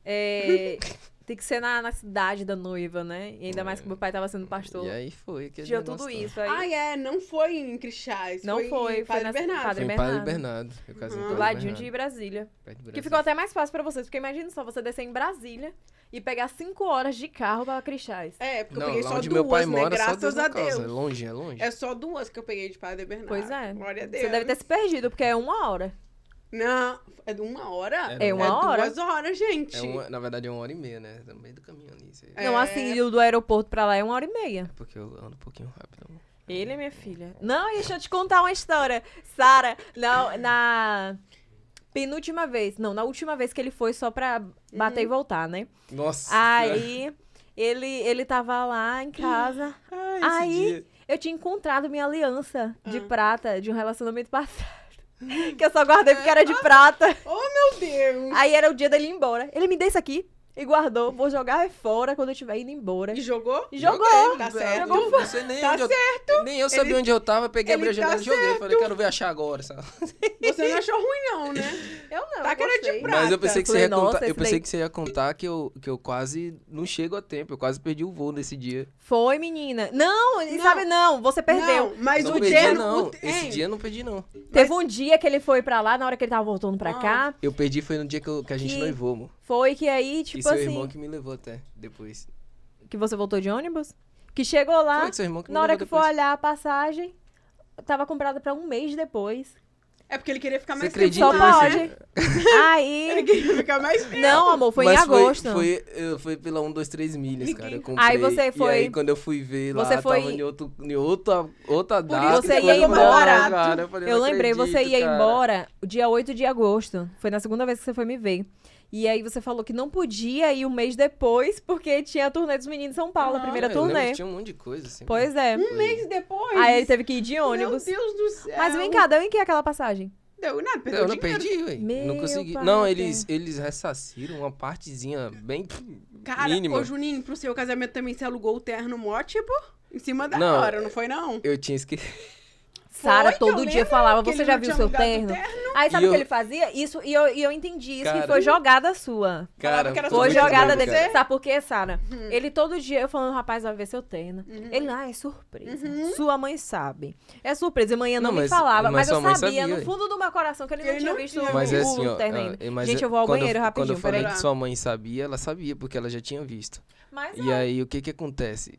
Tem que ser na cidade da noiva, né? E ainda mais que meu pai tava sendo pastor. E aí foi. Que Tinha tudo isso aí. Não foi em Crixás. Não foi, em Padre na Bernardo. Padre Foi em Padre Bernardo. Eu casei em Do Padre ladinho Bernardo, de Brasília. perto de Que Brasília. ficou até mais fácil pra vocês, porque imagina só você descer em Brasília e pegar 5 horas de carro pra Crixás. Porque eu Não, peguei lá só onde duas, meu pai né? mora, só Graças Deus a na causa. Deus. É longe, é longe. É só duas que eu peguei de Padre Bernardo. Pois é. Glória a Deus. Você deve ter se perdido, porque é 1 hora. Não, é de 1 hora? É 1 hora? 2 horas, gente. Na verdade é 1h30, né? No meio do caminho ali. Isso aí. É. Não, assim, do aeroporto pra lá é 1h30. É porque eu ando um pouquinho rápido. Amor. Ele é minha filha. Não, deixa eu te contar uma história. Sara, na penúltima vez, não, na última vez que ele foi só pra bater e voltar, né? Nossa. Aí, ele tava lá em casa. Ai, Aí, eu tinha encontrado minha aliança de prata de um relacionamento passado. Que eu só guardei porque era de prata. Oh, meu Deus. Aí era o dia dele ir embora. Ele me deu isso aqui e guardou. Vou jogar fora quando eu estiver indo embora. E jogou? E jogou. Tá certo. Não sei nem Tá onde certo. nem eu sabia onde eu tava, peguei, abri a ele janela tá e joguei. certo. Falei, quero ver achar agora, sabe? Você não achou ruim, não, né? Eu não, Tá querendo gostei. de prata. Mas eu pensei que você Falei, ia nossa, contar. esse Eu pensei daí- que você ia contar que eu quase não chego a tempo. Eu quase perdi o voo nesse dia. Foi, menina. Não, sabe, não, você perdeu. Não, mas Não o perdi, dia... não. o- Esse hein? dia eu não perdi, não. Teve um dia que ele foi pra lá, na hora que ele tava voltando pra cá, Eu perdi foi no dia que a gente Que- noivou, amor. foi que aí, tipo E seu assim, irmão que me levou até depois. que você voltou de ônibus, que chegou lá, Foi seu irmão que me na hora levou que for depois. olhar a passagem, tava comprada pra 1 mês depois. É porque ele queria ficar Você mais acredita Só tempo lá, pode. né? Aí, Ele queria ficar mais tempo. não, amor, foi em Mas agosto. Foi pela 1, 2, 3 milhas, Ninguém- cara. Eu comprei, Aí você foi- E aí quando eu fui ver lá, você foi- tava em outra data. você eu ia falei, embora. "Não, cara", eu falei, Eu "Não lembrei, você acredito, ia cara." embora o dia 8 de agosto. Foi na segunda vez que você foi me ver. E aí você falou que não podia ir 1 mês depois, porque tinha a turnê dos meninos em São Paulo, a primeira É, eu lembro turnê. que tinha um monte de coisa, assim. Pois é. Um mês depois. Aí ele teve que ir de ônibus. Meu Deus do céu. Mas vem cá, deu em que aquela passagem? Deu nada, perdeu Eu não dinheiro. perdi, velho. Não Meu consegui. pai, Não, cara. eles ressaciram uma partezinha bem Cara, mínima. ô Juninho, pro seu casamento também você alugou o terno mó, tipo, em cima da Não, hora, não foi não? Eu tinha esquecido. Sara Foi que eu todo dia lembro falava, que você ele já não viu tinha seu alugado o terno? terno. Aí sabe E o que eu- ele fazia? Isso, e eu entendi isso, que Cara. foi jogada sua. Falava que era Foi sobre jogada você. dele. Sabe por quê, Sara? Ele todo dia, eu falando, rapaz, vai ver seu terno. Ele, é surpresa. Sua mãe sabe. É surpresa. E manhã não, Não, me mas- falava, mas mas eu sua mãe sabia, sabia, no ué. fundo do meu coração, que ele não Ele tinha não visto tinha. Mas é assim, ó. terno ainda. mas Gente, eu vou ao quando banheiro Quando rapidinho, eu falei peraí. que sua mãe sabia, ela sabia, porque ela já tinha visto. Mas E aí, o que que acontece?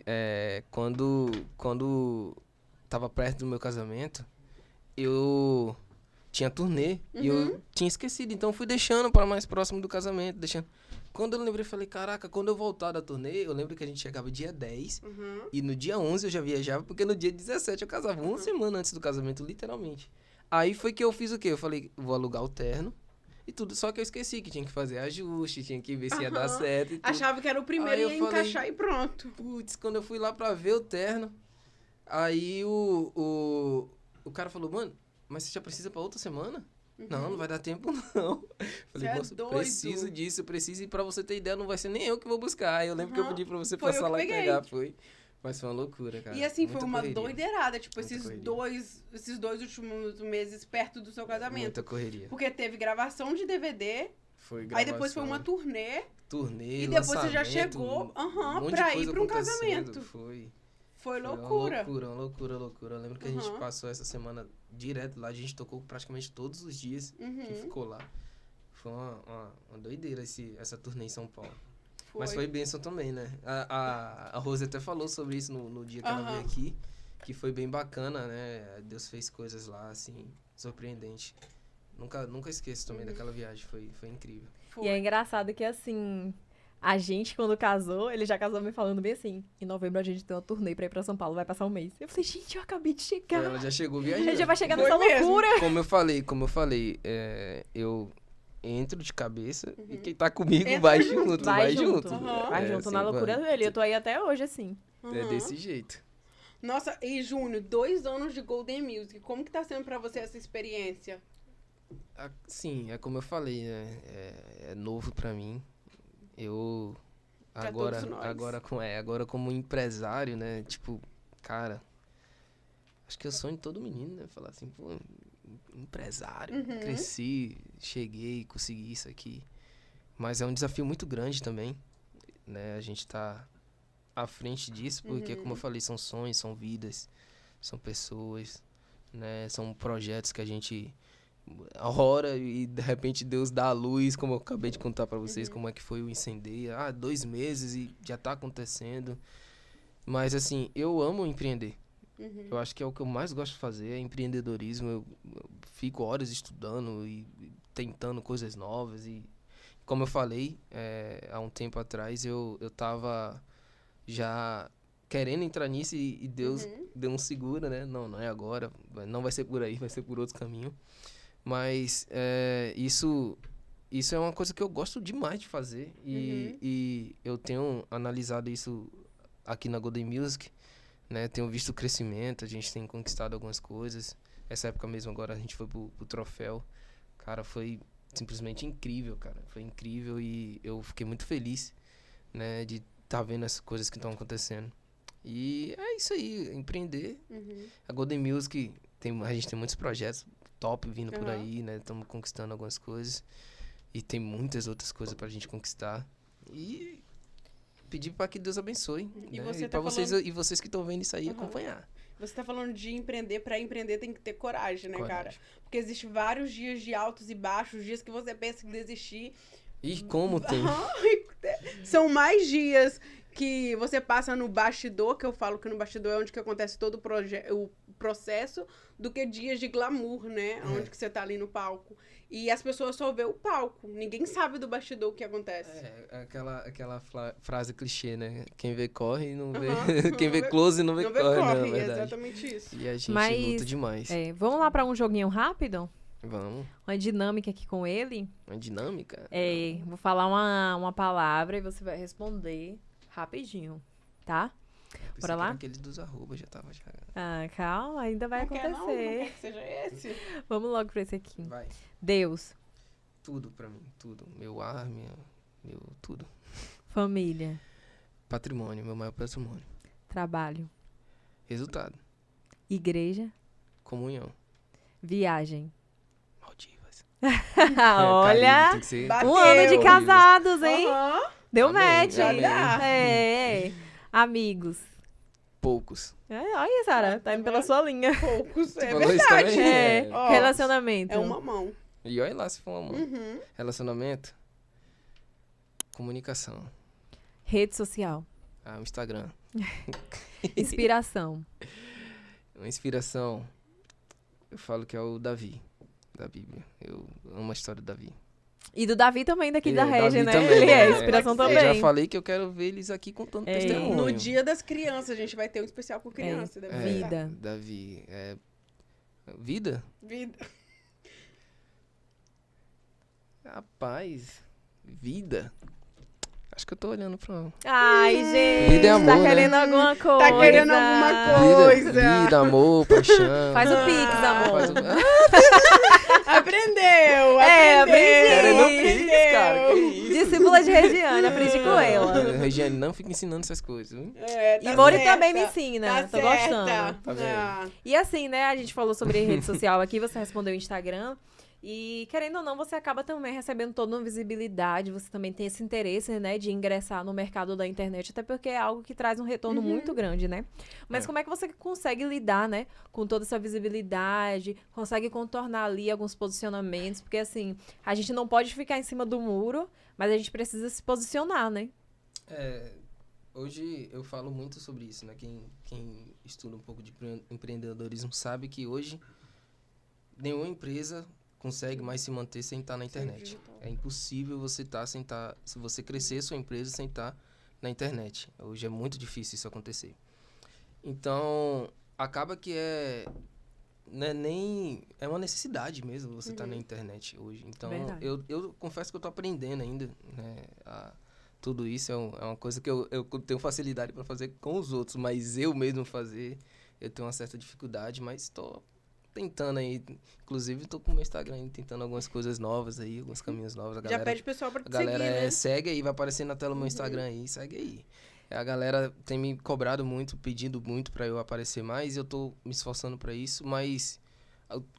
Quando tava perto do meu casamento, eu tinha turnê e eu tinha esquecido. Então, eu fui deixando para mais próximo do casamento, deixando. Quando eu lembrei, falei, caraca, quando eu voltar da turnê, eu lembro que a gente chegava dia 10 e no dia 11 eu já viajava, porque no dia 17 eu casava, uma semana antes do casamento, literalmente. Aí foi que eu fiz o quê? Eu falei, vou alugar o terno e tudo, só que eu esqueci que tinha que fazer ajuste, tinha que ver se ia dar certo e tudo. Achava que era o primeiro Aí e eu ia falei- encaixar e pronto. Putz, quando eu fui lá pra ver o terno, aí o cara falou, mano, mas você já precisa pra outra semana? Não vai dar tempo não. Falei, Cê é moço, doido. preciso disso, eu preciso. E pra você ter ideia, não vai ser nem eu que vou buscar. Eu lembro que eu pedi pra você Foi eu passar que lá e peguei. pegar, foi. Mas foi uma loucura, cara. E assim, foi Muita uma correria. doideirada, tipo, Muita esses dois últimos meses perto do seu casamento. Muita correria. Porque teve gravação de DVD, Foi aí depois foi gravação, uma turnê, e depois você já lançamento, chegou, monte de pra ir coisa pra um acontecendo, casamento. Foi. Foi Foi loucura. Uma loucura. Eu lembro que a gente Aham. passou essa semana direto lá, a gente tocou praticamente todos os dias que ficou lá. Foi uma doideira essa turnê em São Paulo. Mas foi bênção também, né? A Rose até falou sobre isso no dia que ela veio aqui, que foi bem bacana, né? Deus fez coisas lá, assim, surpreendente. Nunca esqueço também daquela viagem, foi incrível. Foi. E é engraçado que, assim, a gente, quando casou, ele já casou me falando bem assim, em novembro a gente tem uma turnê pra ir pra São Paulo, vai passar 1 mês. Eu falei, gente, eu acabei de chegar. Ela já chegou A viajando. gente já vai chegar Foi nessa mesmo. loucura. Como eu falei, eu entro de cabeça e quem tá comigo Entra vai junto. junto, Vai vai junto. junto. Vai junto na assim, loucura vai. dele. Eu tô aí até hoje, assim. É desse jeito. Nossa, e Júnior, 2 anos de Golden Music, como que tá sendo pra você essa experiência? Sim, é como eu falei, né? É novo pra mim. Eu Pra agora, todos nós. agora como empresário, né? Tipo, cara, acho que é o sonho de todo menino, né? Falar assim, pô, empresário, Uhum. cresci, cheguei, consegui isso aqui. Mas é um desafio muito grande também, né? A gente tá à frente disso, porque, como eu falei, são sonhos, são vidas, são pessoas, né? São projetos que a gente ora e de repente Deus dá a luz, como eu acabei de contar pra vocês, como é que foi o incendeio. 2 meses e já tá acontecendo. Mas assim, eu amo empreender. Eu acho que é o que eu mais gosto de fazer, é empreendedorismo. Eu fico horas estudando e tentando coisas novas. E como eu falei, há um tempo atrás, eu tava já querendo entrar nisso e Deus deu um segura, né? Não é agora, não vai ser por aí, vai ser por outro caminho. Mas isso é uma coisa que eu gosto demais de fazer. E eu tenho analisado isso aqui na Golden Music, né? Tenho visto o crescimento, a gente tem conquistado algumas coisas. Essa época mesmo agora a gente foi pro troféu. Cara, foi simplesmente incrível, cara. Foi incrível e eu fiquei muito feliz, né? De estar vendo essas coisas que estão acontecendo. E é isso aí, empreender. A Golden Music, a gente tem muitos projetos top vindo por aí, né? Estamos conquistando algumas coisas. E tem muitas outras coisas pra gente conquistar. E pedir para que Deus abençoe. E né? você Pra tá vocês, falando- e vocês que estão vendo isso aí, acompanhar. Você tá falando de empreender, pra empreender tem que ter coragem, né, cara? Coragem. Porque existem vários dias de altos e baixos, dias que você pensa em desistir. E como tem. São mais dias que você passa no bastidor, que eu falo que no bastidor é onde que acontece todo o processo, do que dias de glamour, né? Onde que você tá ali no palco. E as pessoas só vê o palco. Ninguém sabe do bastidor o que acontece. Aquela frase clichê, né? Quem vê corre e não vê. Aham. Quem vê close não vê Não vê corre, corre, não, é verdade. exatamente isso. E a gente Mas, luta demais. Vamos lá pra um joguinho rápido? Vamos. Uma dinâmica aqui com ele. Uma dinâmica. Vou falar uma palavra e você vai responder rapidinho, tá? Pensei bora que lá? era aquele dos arroba, já tava já. Calma, ainda vai Não quer, não acontecer. quer que seja esse. Vamos logo pra esse aqui. Vai. Deus, Tudo pra mim, tudo. Meu ar, meu tudo. família, Patrimônio, meu maior patrimônio. trabalho, Resultado. igreja, Comunhão. viagem. Maldivas. Olha, Caribe, tem que ser... Bateu. um ano de Maldivas. casados, hein? Aham. Deu Amém, match. amém. Amigos. Poucos. Olha, Sara, tá indo pela sua linha. Poucos, Você é falou isso verdade. também? Ó, Relacionamento. É uma mão. E olha lá se for uma mão. Uhum. Relacionamento. Comunicação. Rede social. O Instagram. Inspiração. Uma inspiração. Eu falo que é o Davi. Da Bíblia. Eu amo a história do Davi. E do Davi também, daqui da Davi Regi, né? também, Ele é né? inspiração Eu também. Eu já falei que eu quero ver eles aqui contando testemunho. No Dia das Crianças, a gente vai ter um especial com criança. deve ser. Vida. Davi. Vida? Vida. Rapaz. Vida. Acho que eu tô olhando pra... Ai, gente. Vida é amor, tá né? querendo alguma coisa. Tá querendo alguma coisa. Vida, amor, paixão. Faz o pix, amor. Faz o... Aprendeu! aprendi. Querendo pix, cara. Que isso? Discípula de Regiane, aprendi com ela. Regiane, não fica ensinando essas coisas, viu? E Mori também me ensina, Tá tô certa. gostando. Tá vendo? Ah, E assim, né, a gente falou sobre rede social aqui, você respondeu o Instagram. E, querendo ou não, você acaba também recebendo toda uma visibilidade, você também tem esse interesse, né, de ingressar no mercado da internet, até porque é algo que traz um retorno muito grande, né? Mas como é que você consegue lidar, né, com toda essa visibilidade, consegue contornar ali alguns posicionamentos, porque, assim, a gente não pode ficar em cima do muro, mas a gente precisa se posicionar, né? Hoje eu falo muito sobre isso, né? Quem estuda um pouco de empreendedorismo sabe que hoje nenhuma empresa consegue mais se manter sem estar na internet. digital. É impossível você estar sem estar, se você crescer sua empresa sem estar na internet. Hoje é muito difícil isso acontecer. Então, acaba que é uma necessidade mesmo você estar na internet hoje. Então, Verdade. eu confesso que eu tô aprendendo ainda, né? Tudo isso é uma coisa que eu tenho facilidade para fazer com os outros, mas eu mesmo fazer, eu tenho uma certa dificuldade, mas estou tentando aí. Inclusive, tô com o meu Instagram aí, tentando algumas coisas novas aí, alguns caminhos novos. A Já galera, pede o pessoal pra te a galera seguir, né? segue aí, vai aparecer na tela o meu Instagram aí, segue aí. A galera tem me cobrado muito, pedindo muito pra eu aparecer mais, e eu tô me esforçando pra isso, mas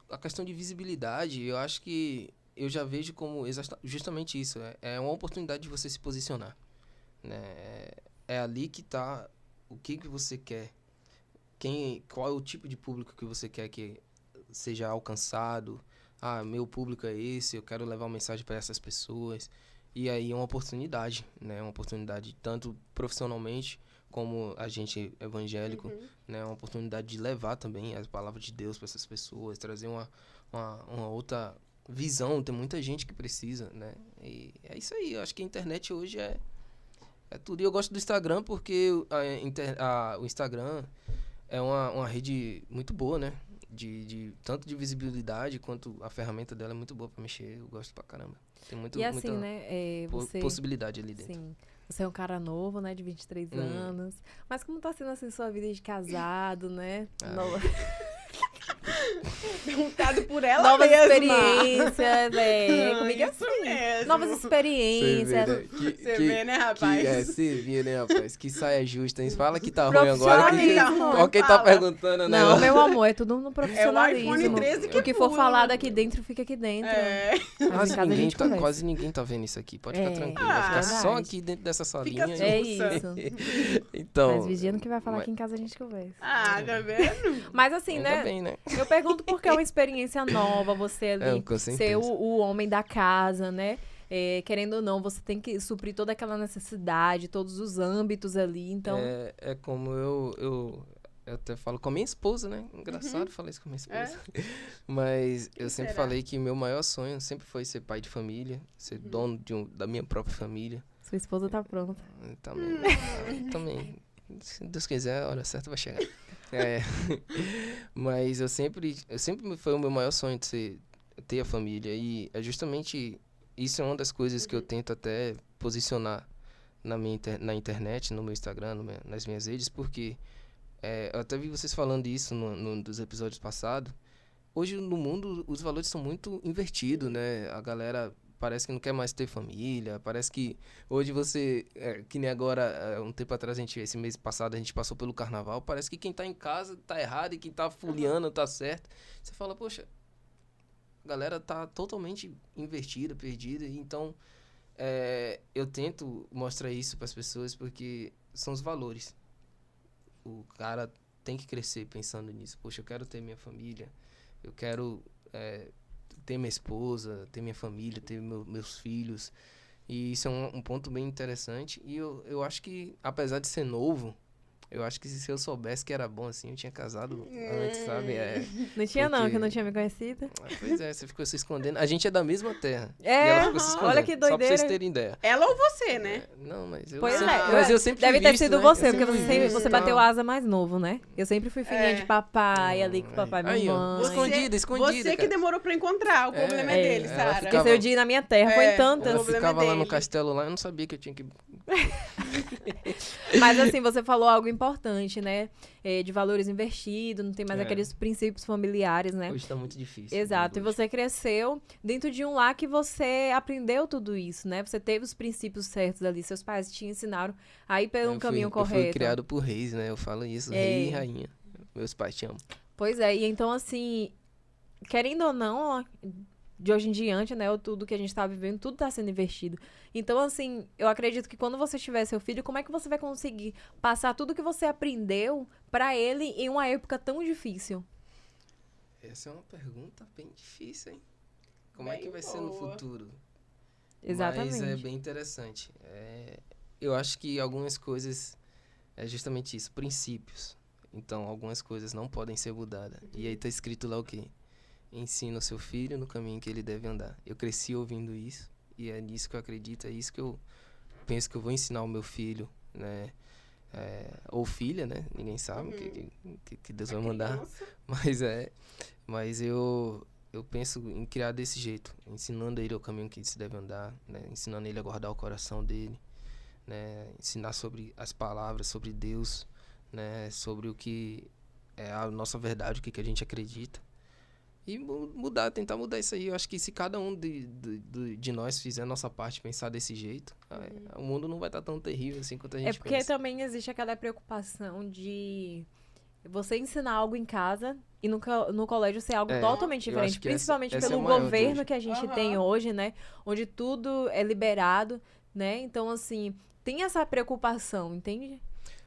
a questão de visibilidade, eu acho que eu já vejo como justamente isso. É uma oportunidade de você se posicionar, né? É ali que tá o que você quer. Qual é o tipo de público que você quer que seja alcançado. Meu público é esse, eu quero levar uma mensagem para essas pessoas. E aí é uma oportunidade, né? Uma oportunidade tanto profissionalmente como agente evangélico, né? É uma oportunidade de levar também as palavras de Deus para essas pessoas, trazer uma outra visão. Tem muita gente que precisa, né? E é isso aí, eu acho que a internet hoje é tudo. E eu gosto do Instagram porque o Instagram é uma rede muito boa, né? Tanto de visibilidade quanto a ferramenta dela é muito boa pra mexer. Eu gosto pra caramba. Tem E assim, muita né, possibilidade ali dentro. Sim. Você é um cara novo, né, de 23 anos. Mas como tá sendo, assim, sua vida de casado, né? Perguntado por ela Novas mesma. experiências, comigo é Isso assim. mesmo. Novas experiências. Você vê, né, rapaz? Você vê, né, rapaz? Que saia justa. Hein? Fala que tá ruim agora. Profissionalismo. Ó, quem tá perguntando, né? Não, meu amor, é tudo no É profissionalismo. o iPhone 13 que O que for pula. falado aqui dentro, fica aqui dentro. Mas em casa a gente conversa. Quase ninguém tá vendo isso aqui. Pode ficar tranquilo. Vai ficar verdade. só aqui dentro dessa salinha. Fica É Sussa. isso. Então, Mas vigiando que vai falar aqui em casa a gente conversa. Tá vendo? Mas assim, ainda né? bem, né? Eu pergunto porque é uma experiência nova, você ali Com ser certeza. o homem da casa, né? Querendo ou não, você tem que suprir toda aquela necessidade, todos os âmbitos ali, então... É como eu até falo com a minha esposa, né? Engraçado falar isso com a minha esposa. Mas eu sempre será? falei que meu maior sonho sempre foi ser pai de família, ser dono da minha própria família. Sua esposa tá pronta. Também. Se Deus quiser, a hora certa vai chegar. Mas eu sempre foi o meu maior sonho de ter a família. E é justamente isso é uma das coisas que eu tento até posicionar na internet, no meu Instagram, nas minhas redes, porque eu até vi vocês falando isso num dos episódios passados. Hoje no mundo os valores são muito invertidos, né? A galera parece que não quer mais ter família, parece que hoje você, que nem agora, um tempo atrás, esse mês passado a gente passou pelo carnaval, parece que quem tá em casa tá errado e quem tá fuliando tá certo. Você fala, poxa, a galera tá totalmente invertida, perdida, então eu tento mostrar isso pras pessoas porque são os valores. O cara tem que crescer pensando nisso. Poxa, eu quero ter minha família, eu quero ter minha esposa, ter minha família, ter meus filhos. E isso é um ponto bem interessante. E eu acho que, apesar de ser novo, eu acho que se eu soubesse que era bom assim, eu tinha casado antes, sabe? Não tinha não, porque- que eu não tinha me conhecido. Pois é, você ficou se escondendo. A gente é da mesma terra. E É, ela ficou se escondendo. olha que Só pra doideira. vocês terem ideia. Ela ou você, né? Não, mas eu Pois sempre, é, mas eu sempre deve fui ter visto, sido né? você, Eu porque sempre fui você visto, bateu tá? asa mais novo, né? Eu sempre fui filhinha de papai, ali com o papai e Aí, ó. mamãe. Escondida, Você que cara. demorou pra encontrar. O problema é dele, ela Sara. ficava- Esqueceu de ir na minha terra, foi em O tantas. Eu problema ficava lá no dele. castelo lá, eu não sabia que eu tinha que... Mas assim, você falou algo importante, né? De valores invertidos, não tem mais aqueles princípios familiares, né? Hoje tá muito difícil. Exato, e Hoje. você cresceu dentro de um lar que você aprendeu tudo isso, né? Você teve os princípios certos ali, seus pais te ensinaram a ir por um caminho Eu correto. fui criado por reis, né? Eu falo isso, rei e rainha. Meus pais te amam. Pois é, e então assim, querendo ou não, de hoje em diante, né, tudo que a gente tá vivendo, tudo tá sendo investido. Então, assim, eu acredito que quando você tiver seu filho, como é que você vai conseguir passar tudo que você aprendeu pra ele em uma época tão difícil? Essa é uma pergunta bem difícil, hein? Como é Bem que vai ser no boa. futuro? Exatamente. Mas é bem interessante. Eu acho que algumas coisas é justamente isso, princípios. Então, algumas coisas não podem ser mudadas. E aí tá escrito lá o quê? Ensina o seu filho no caminho que ele deve andar. Eu cresci ouvindo isso, e é nisso que eu acredito, é isso que eu penso que eu vou ensinar o meu filho, né? Ou filha, né? Ninguém sabe o que Deus vai mandar. Mas eu penso em criar desse jeito, ensinando ele o caminho que se deve andar, né? Ensinando ele a guardar o coração dele, né? Ensinar sobre as palavras, sobre Deus, né? Sobre o que é a nossa verdade, o que a gente acredita, E tentar mudar isso aí. Eu acho que se cada um de nós fizer a nossa parte, pensar desse jeito, o mundo não vai estar tão terrível assim quanto a gente É porque pensa. também existe aquela preocupação de você ensinar algo em casa e no colégio ser algo totalmente eu diferente. acho que Principalmente essa é pelo a maior de governo hoje. que a gente tem hoje, né? Onde tudo é liberado, né? Então, assim, tem essa preocupação, entende?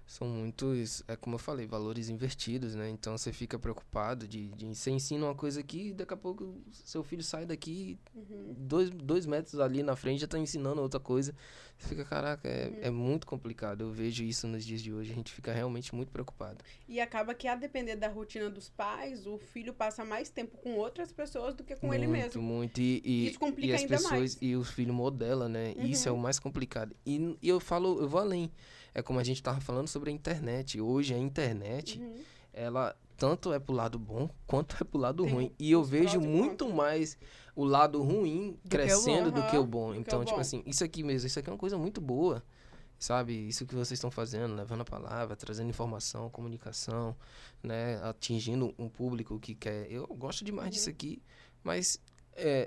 São muitos, como eu falei, valores invertidos, né? Então você fica preocupado você ensina uma coisa aqui e daqui a pouco seu filho sai daqui, 2 metros ali na frente já tá ensinando outra coisa. Você fica, caraca, é muito complicado. Eu vejo isso nos dias de hoje, a gente fica realmente muito preocupado. E acaba que, a depender da rotina dos pais, o filho passa mais tempo com outras pessoas do que com ele mesmo. Muito, e Isso complica as ainda pessoas, mais. e o filho modela, né? Isso é o mais complicado. E eu vou além. É como a gente tava falando sobre a internet. Hoje a internet, ela tanto é pro lado bom quanto é pro lado Tem ruim. E eu os vejo prós e muito contras. mais o lado ruim crescendo do que o bom. do que Então, o tipo bom. assim, isso aqui é uma coisa muito boa. Sabe? Isso que vocês estão fazendo, levando a palavra, trazendo informação, comunicação, né? Atingindo um público que quer. Eu gosto demais disso aqui, mas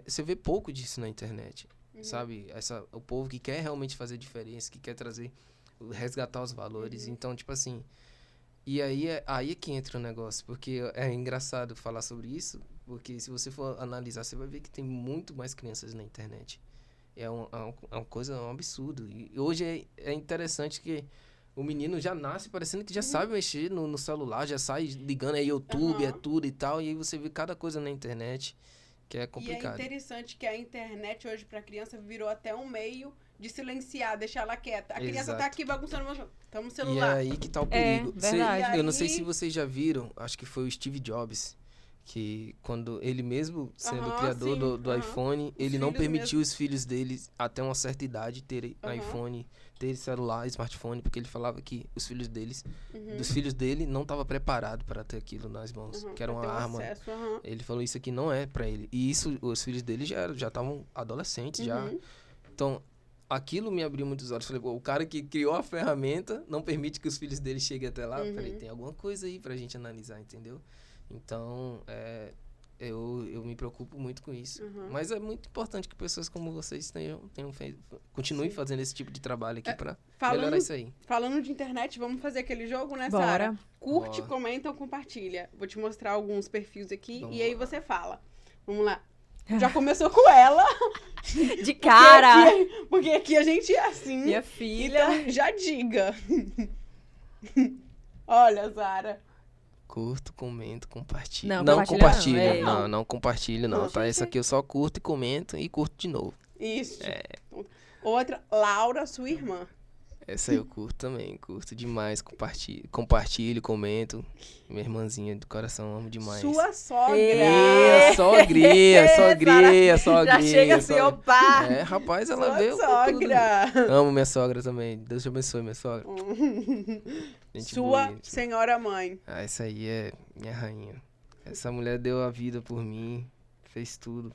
você vê pouco disso na internet. Sabe? O povo que quer realmente fazer diferença, que quer resgatar os valores. Então, tipo assim, e aí é que entra o negócio, porque é engraçado falar sobre isso, porque se você for analisar, você vai ver que tem muito mais crianças na internet. É uma coisa, um absurdo. E hoje é interessante que o menino já nasce parecendo que já sabe mexer no celular, já sai ligando, YouTube, é tudo e tal, e aí você vê cada coisa na internet que é complicado. E é interessante que a internet hoje pra criança virou até um meio de silenciar, deixar ela quieta. A criança tá aqui bagunçando, tá no E é celular. aí que tá o perigo. Verdade. Eu não sei se vocês já viram, acho que foi o Steve Jobs, que quando ele mesmo sendo o criador do iPhone, ele não permitiu os filhos dele até uma certa idade terem iPhone, ter celular, smartphone, porque ele falava que os filhos dele não estavam preparados para ter aquilo nas mãos, que era uma arma. Acesso, Ele falou isso aqui não é para ele. E isso, os filhos dele já estavam adolescentes já. Então, aquilo me abriu muitos olhos. Falei, pô, o cara que criou a ferramenta não permite que os filhos dele cheguem até lá. Falei, tem alguma coisa aí pra gente analisar, entendeu? Então, eu me preocupo muito com isso. Mas é muito importante que pessoas como vocês tenham feito, continuem fazendo esse tipo de trabalho aqui pra melhorar isso aí. Falando de internet, vamos fazer aquele jogo, né, Bora. Sara? Curte, Bora. comenta ou compartilha. Vou te mostrar alguns perfis aqui Vamos e aí lá. você fala. Vamos lá. Já começou com ela. De cara! Porque aqui a gente é assim. Minha filha. Então, já diga. Olha, Sara. Curto, comento, compartilho. Não, Não compartilha compartilho. não, Não compartilho, não. Não, Tá? gente. Essa aqui eu só curto e comento e curto de novo. Isso. Outra, Laura, sua irmã. Essa eu curto também. Curto demais. Compartilho, comento. Minha irmãzinha do coração, amo demais. Sua sogra. Ê, sogrinha. Já chega assim, opa! Rapaz, ela Sua veio com tudo. sogra. Amo minha sogra também. Deus te abençoe, minha sogra. Gente boa, Sua gente. senhora mãe. Essa aí é minha rainha. Essa mulher deu a vida por mim, fez tudo.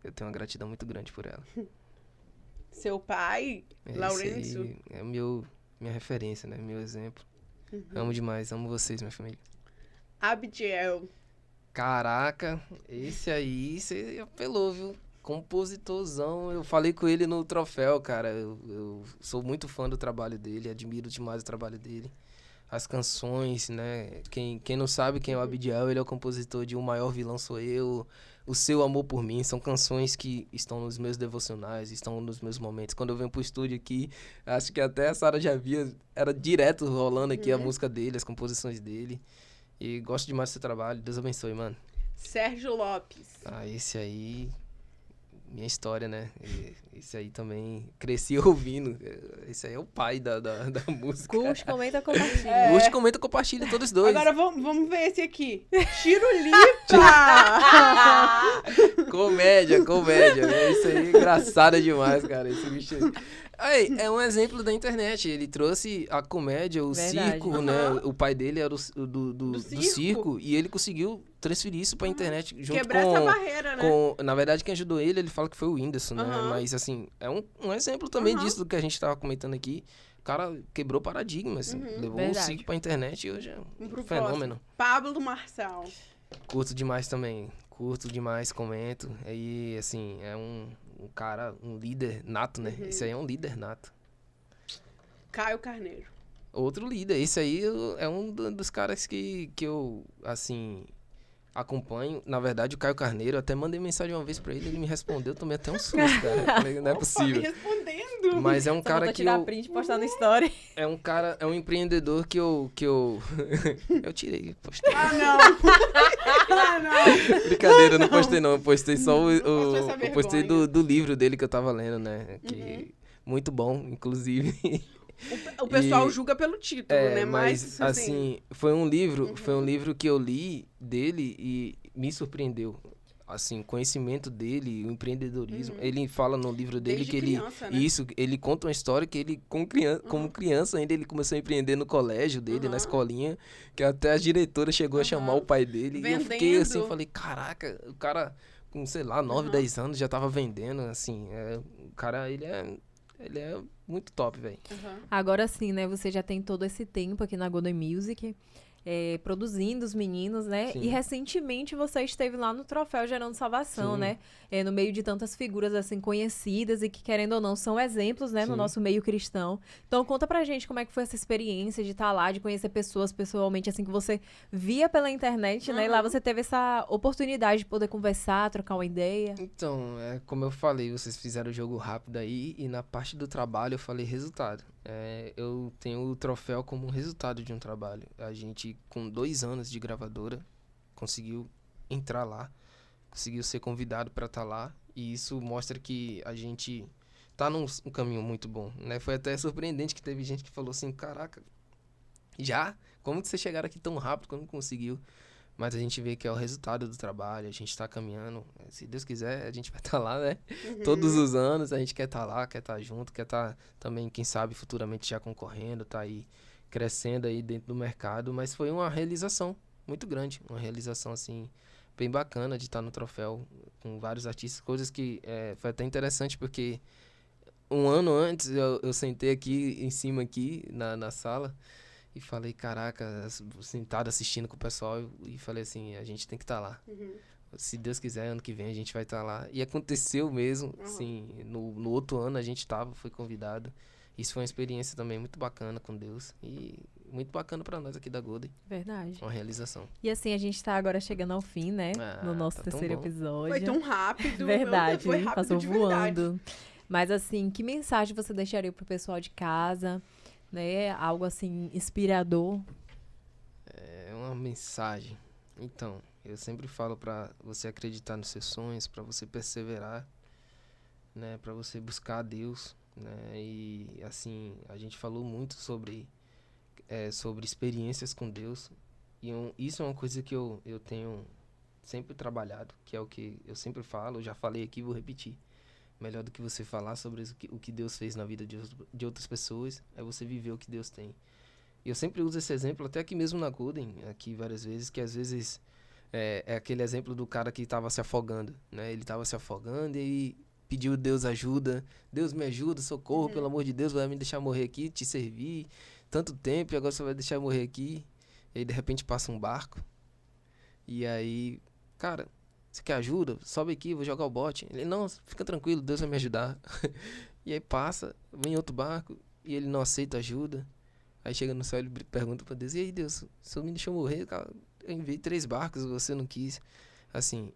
Eu tenho uma gratidão muito grande por ela. Seu pai, Esse Laurencio. aí é minha referência, né? Meu exemplo. Amo demais, amo vocês, minha família. Abdiel. Caraca, esse aí você apelou, viu? Compositorzão. Eu falei com ele no troféu, cara. Eu sou muito fã do trabalho dele, admiro demais o trabalho dele. As canções, né? Quem não sabe quem é o Abdiel, ele é o compositor de O Maior Vilão Sou Eu, O Seu Amor por Mim. São canções que estão nos meus devocionais, estão nos meus momentos. Quando eu venho pro estúdio aqui, acho que até a Sara já via, era direto rolando aqui a música dele, as composições dele. E gosto demais do seu trabalho. Deus abençoe, mano. Sérgio Lopes. Esse aí, minha história, né? Esse aí também, cresci ouvindo. Esse aí é o pai da música. Curte, comenta, compartilha. Curte, comenta, compartilha, todos dois. Agora vamos ver esse aqui. Tirulipa! Comédia. Isso aí é engraçado demais, cara. Esse bicho aí. Aí, é um exemplo da internet. Ele trouxe a comédia, o Verdade. circo, né? O pai dele era do circo. circo. E ele conseguiu transferir isso pra internet junto Quebrar essa barreira, né? Na verdade, quem ajudou ele fala que foi o Whindersson, né? Mas, assim, é um exemplo também disso do que a gente tava comentando aqui. O cara quebrou paradigmas, levou Verdade. o circo pra internet e hoje é um Vamos pro fenômeno. próximo. Pablo Marçal. Curto demais também. curto demais, comento. Aí, assim, é um cara, um líder nato, né? Esse aí é um líder nato. Caio Carneiro. Outro líder. Esse aí é um dos caras que eu, assim, acompanho. Na verdade, o Caio Carneiro, eu até mandei mensagem uma vez pra ele me respondeu, tomei até um susto, cara. Falei, não é possível. Me respondendo. Mas é um Só cara faltou que tirar eu... print e postar no story. É um cara, é um empreendedor que eu eu tirei, postei. Ah, não. Ah, não. Brincadeira, eu não postei não, eu postei só Não passou essa eu postei vergonha. do livro dele que eu tava lendo, né, que muito bom, inclusive. O pessoal E- julga pelo título, né? mas assim, foi um livro que eu li dele e me surpreendeu. Assim, o conhecimento dele, o empreendedorismo. Ele fala no livro dele Desde que ele criança, né? isso, ele conta uma história que ele como criança ainda ele começou a empreender no colégio dele, na escolinha, que até a diretora chegou a chamar o pai dele e eu fiquei assim, Vendendo. falei, caraca, o cara com, sei lá, 9, 10 anos já tava vendendo, assim, o cara ele é muito top, velho. Agora sim, né? Você já tem todo esse tempo aqui na Golden Music, produzindo os meninos, né? Sim. E recentemente você esteve lá no Troféu Gerando Salvação, Sim. né? No meio de tantas figuras, assim, conhecidas e que, querendo ou não, são exemplos, né? No Sim. nosso meio cristão. Então, conta pra gente como é que foi essa experiência de estar lá, de conhecer pessoas pessoalmente, assim, que você via pela internet, né? E lá você teve essa oportunidade de poder conversar, trocar uma ideia. Então, como eu falei, vocês fizeram o jogo rápido aí e na parte do trabalho eu falei resultado. Eu tenho o troféu como um resultado de um trabalho. A gente, com 2 anos de gravadora, conseguiu entrar lá, conseguiu ser convidado para estar lá e isso mostra que a gente tá num caminho muito bom, né? Foi até surpreendente que teve gente que falou assim, caraca, já? Como que vocês chegaram aqui tão rápido, como conseguiu? Mas a gente vê que é o resultado do trabalho, a gente tá caminhando. Se Deus quiser, a gente vai estar lá, né? Todos os anos a gente quer estar lá, quer estar junto, quer estar também, quem sabe, futuramente já concorrendo, tá aí crescendo aí dentro do mercado. Mas foi uma realização muito grande, uma realização, assim, bem bacana de estar no troféu com vários artistas. Coisas que foi até interessante porque um ano antes eu sentei aqui em cima aqui na sala e falei, caraca, sentado assistindo com o pessoal e falei assim, a gente tem que estar lá. Se Deus quiser, ano que vem a gente vai estar lá. E aconteceu mesmo, assim, no outro ano a gente foi convidado. Isso foi uma experiência também muito bacana com Deus e muito bacana pra nós aqui da Golden. Verdade. Uma realização. E assim, a gente tá agora chegando ao fim, né? No nosso tá tão terceiro bom. episódio. Foi tão rápido. Verdade, Foi rápido passou de verdade. voando. Mas assim, que mensagem você deixaria pro pessoal de casa, né? Algo assim, inspirador. É uma mensagem. Então, eu sempre falo pra você acreditar nos seus sonhos, pra você perseverar, né? Pra você buscar a Deus, né? E assim, a gente falou muito sobre experiências com Deus. E isso é uma coisa que eu tenho sempre trabalhado, que é o que eu sempre falo, eu já falei aqui, vou repetir. Melhor do que você falar sobre o que Deus fez na vida de outras pessoas, é você viver o que Deus tem. E eu sempre uso esse exemplo, até aqui mesmo na Golden, aqui várias vezes, que às vezes é aquele exemplo do cara que estava se afogando, né? Ele estava se afogando e pediu Deus ajuda. Deus me ajuda, socorro, pelo amor de Deus, vai me deixar morrer aqui, te servir tanto tempo e agora você vai deixar eu morrer aqui. E aí de repente passa um barco. E aí, cara, você quer ajuda? Sobe aqui, vou jogar o bote. Ele, não, fica tranquilo, Deus vai me ajudar. E aí passa, vem outro barco e ele não aceita ajuda. Aí chega no céu e ele pergunta pra Deus, e aí Deus, o Senhor me deixou morrer, cara, eu enviei 3 barcos, você não quis. Assim,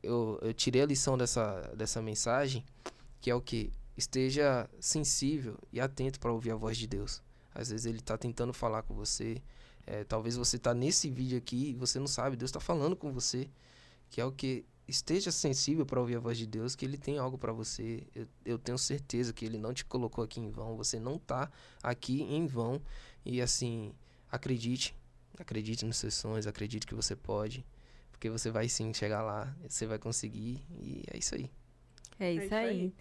eu tirei a lição dessa mensagem, que é o que? Esteja sensível e atento para ouvir a voz de Deus. Às vezes ele tá tentando falar com você, talvez você tá nesse vídeo aqui e você não sabe, Deus tá falando com você, que é o que? Esteja sensível para ouvir a voz de Deus, que Ele tem algo para você. Eu tenho certeza que Ele não te colocou aqui em vão. Você não tá aqui em vão. E assim, acredite nos seus sonhos, acredite que você pode. Porque você vai sim chegar lá, você vai conseguir. E é isso aí. É isso aí.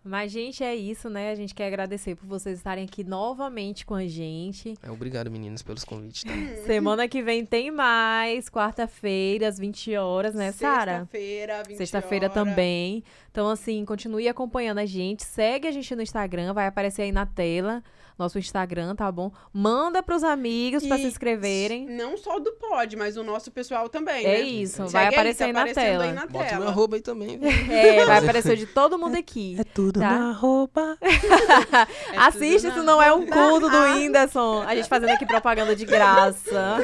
Mas, gente, é isso, né? A gente quer agradecer por vocês estarem aqui novamente com a gente. Obrigado, meninas, pelos convites. Tá? Semana que vem tem mais. Quarta-feira, às 20 horas, né, Sara? Sexta-feira, 20 Sexta-feira horas. também. Então, assim, continue acompanhando a gente. Segue a gente no Instagram, vai aparecer aí na tela. nosso Instagram, tá bom? Manda pros amigos pra E se inscreverem. Não só do pod, mas o nosso pessoal também, É né? isso, Segue vai aí, aparecer tá aí na aparecendo tela. aí na Bota meu tela. arroba aí também, velho. Vai aparecer de todo mundo aqui. tudo Tá. na arroba. Assiste, se não é um culto do Whindersson. A gente fazendo aqui propaganda de graça.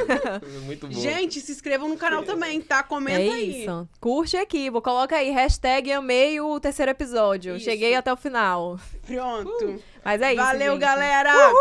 Muito bom. Gente, se inscrevam no canal também, tá? Comenta É aí. isso. Curte aqui, coloca aí, hashtag amei o terceiro episódio. Isso. Cheguei até o final. Pronto. Mas é isso, Valeu, gente. galera. Tchau.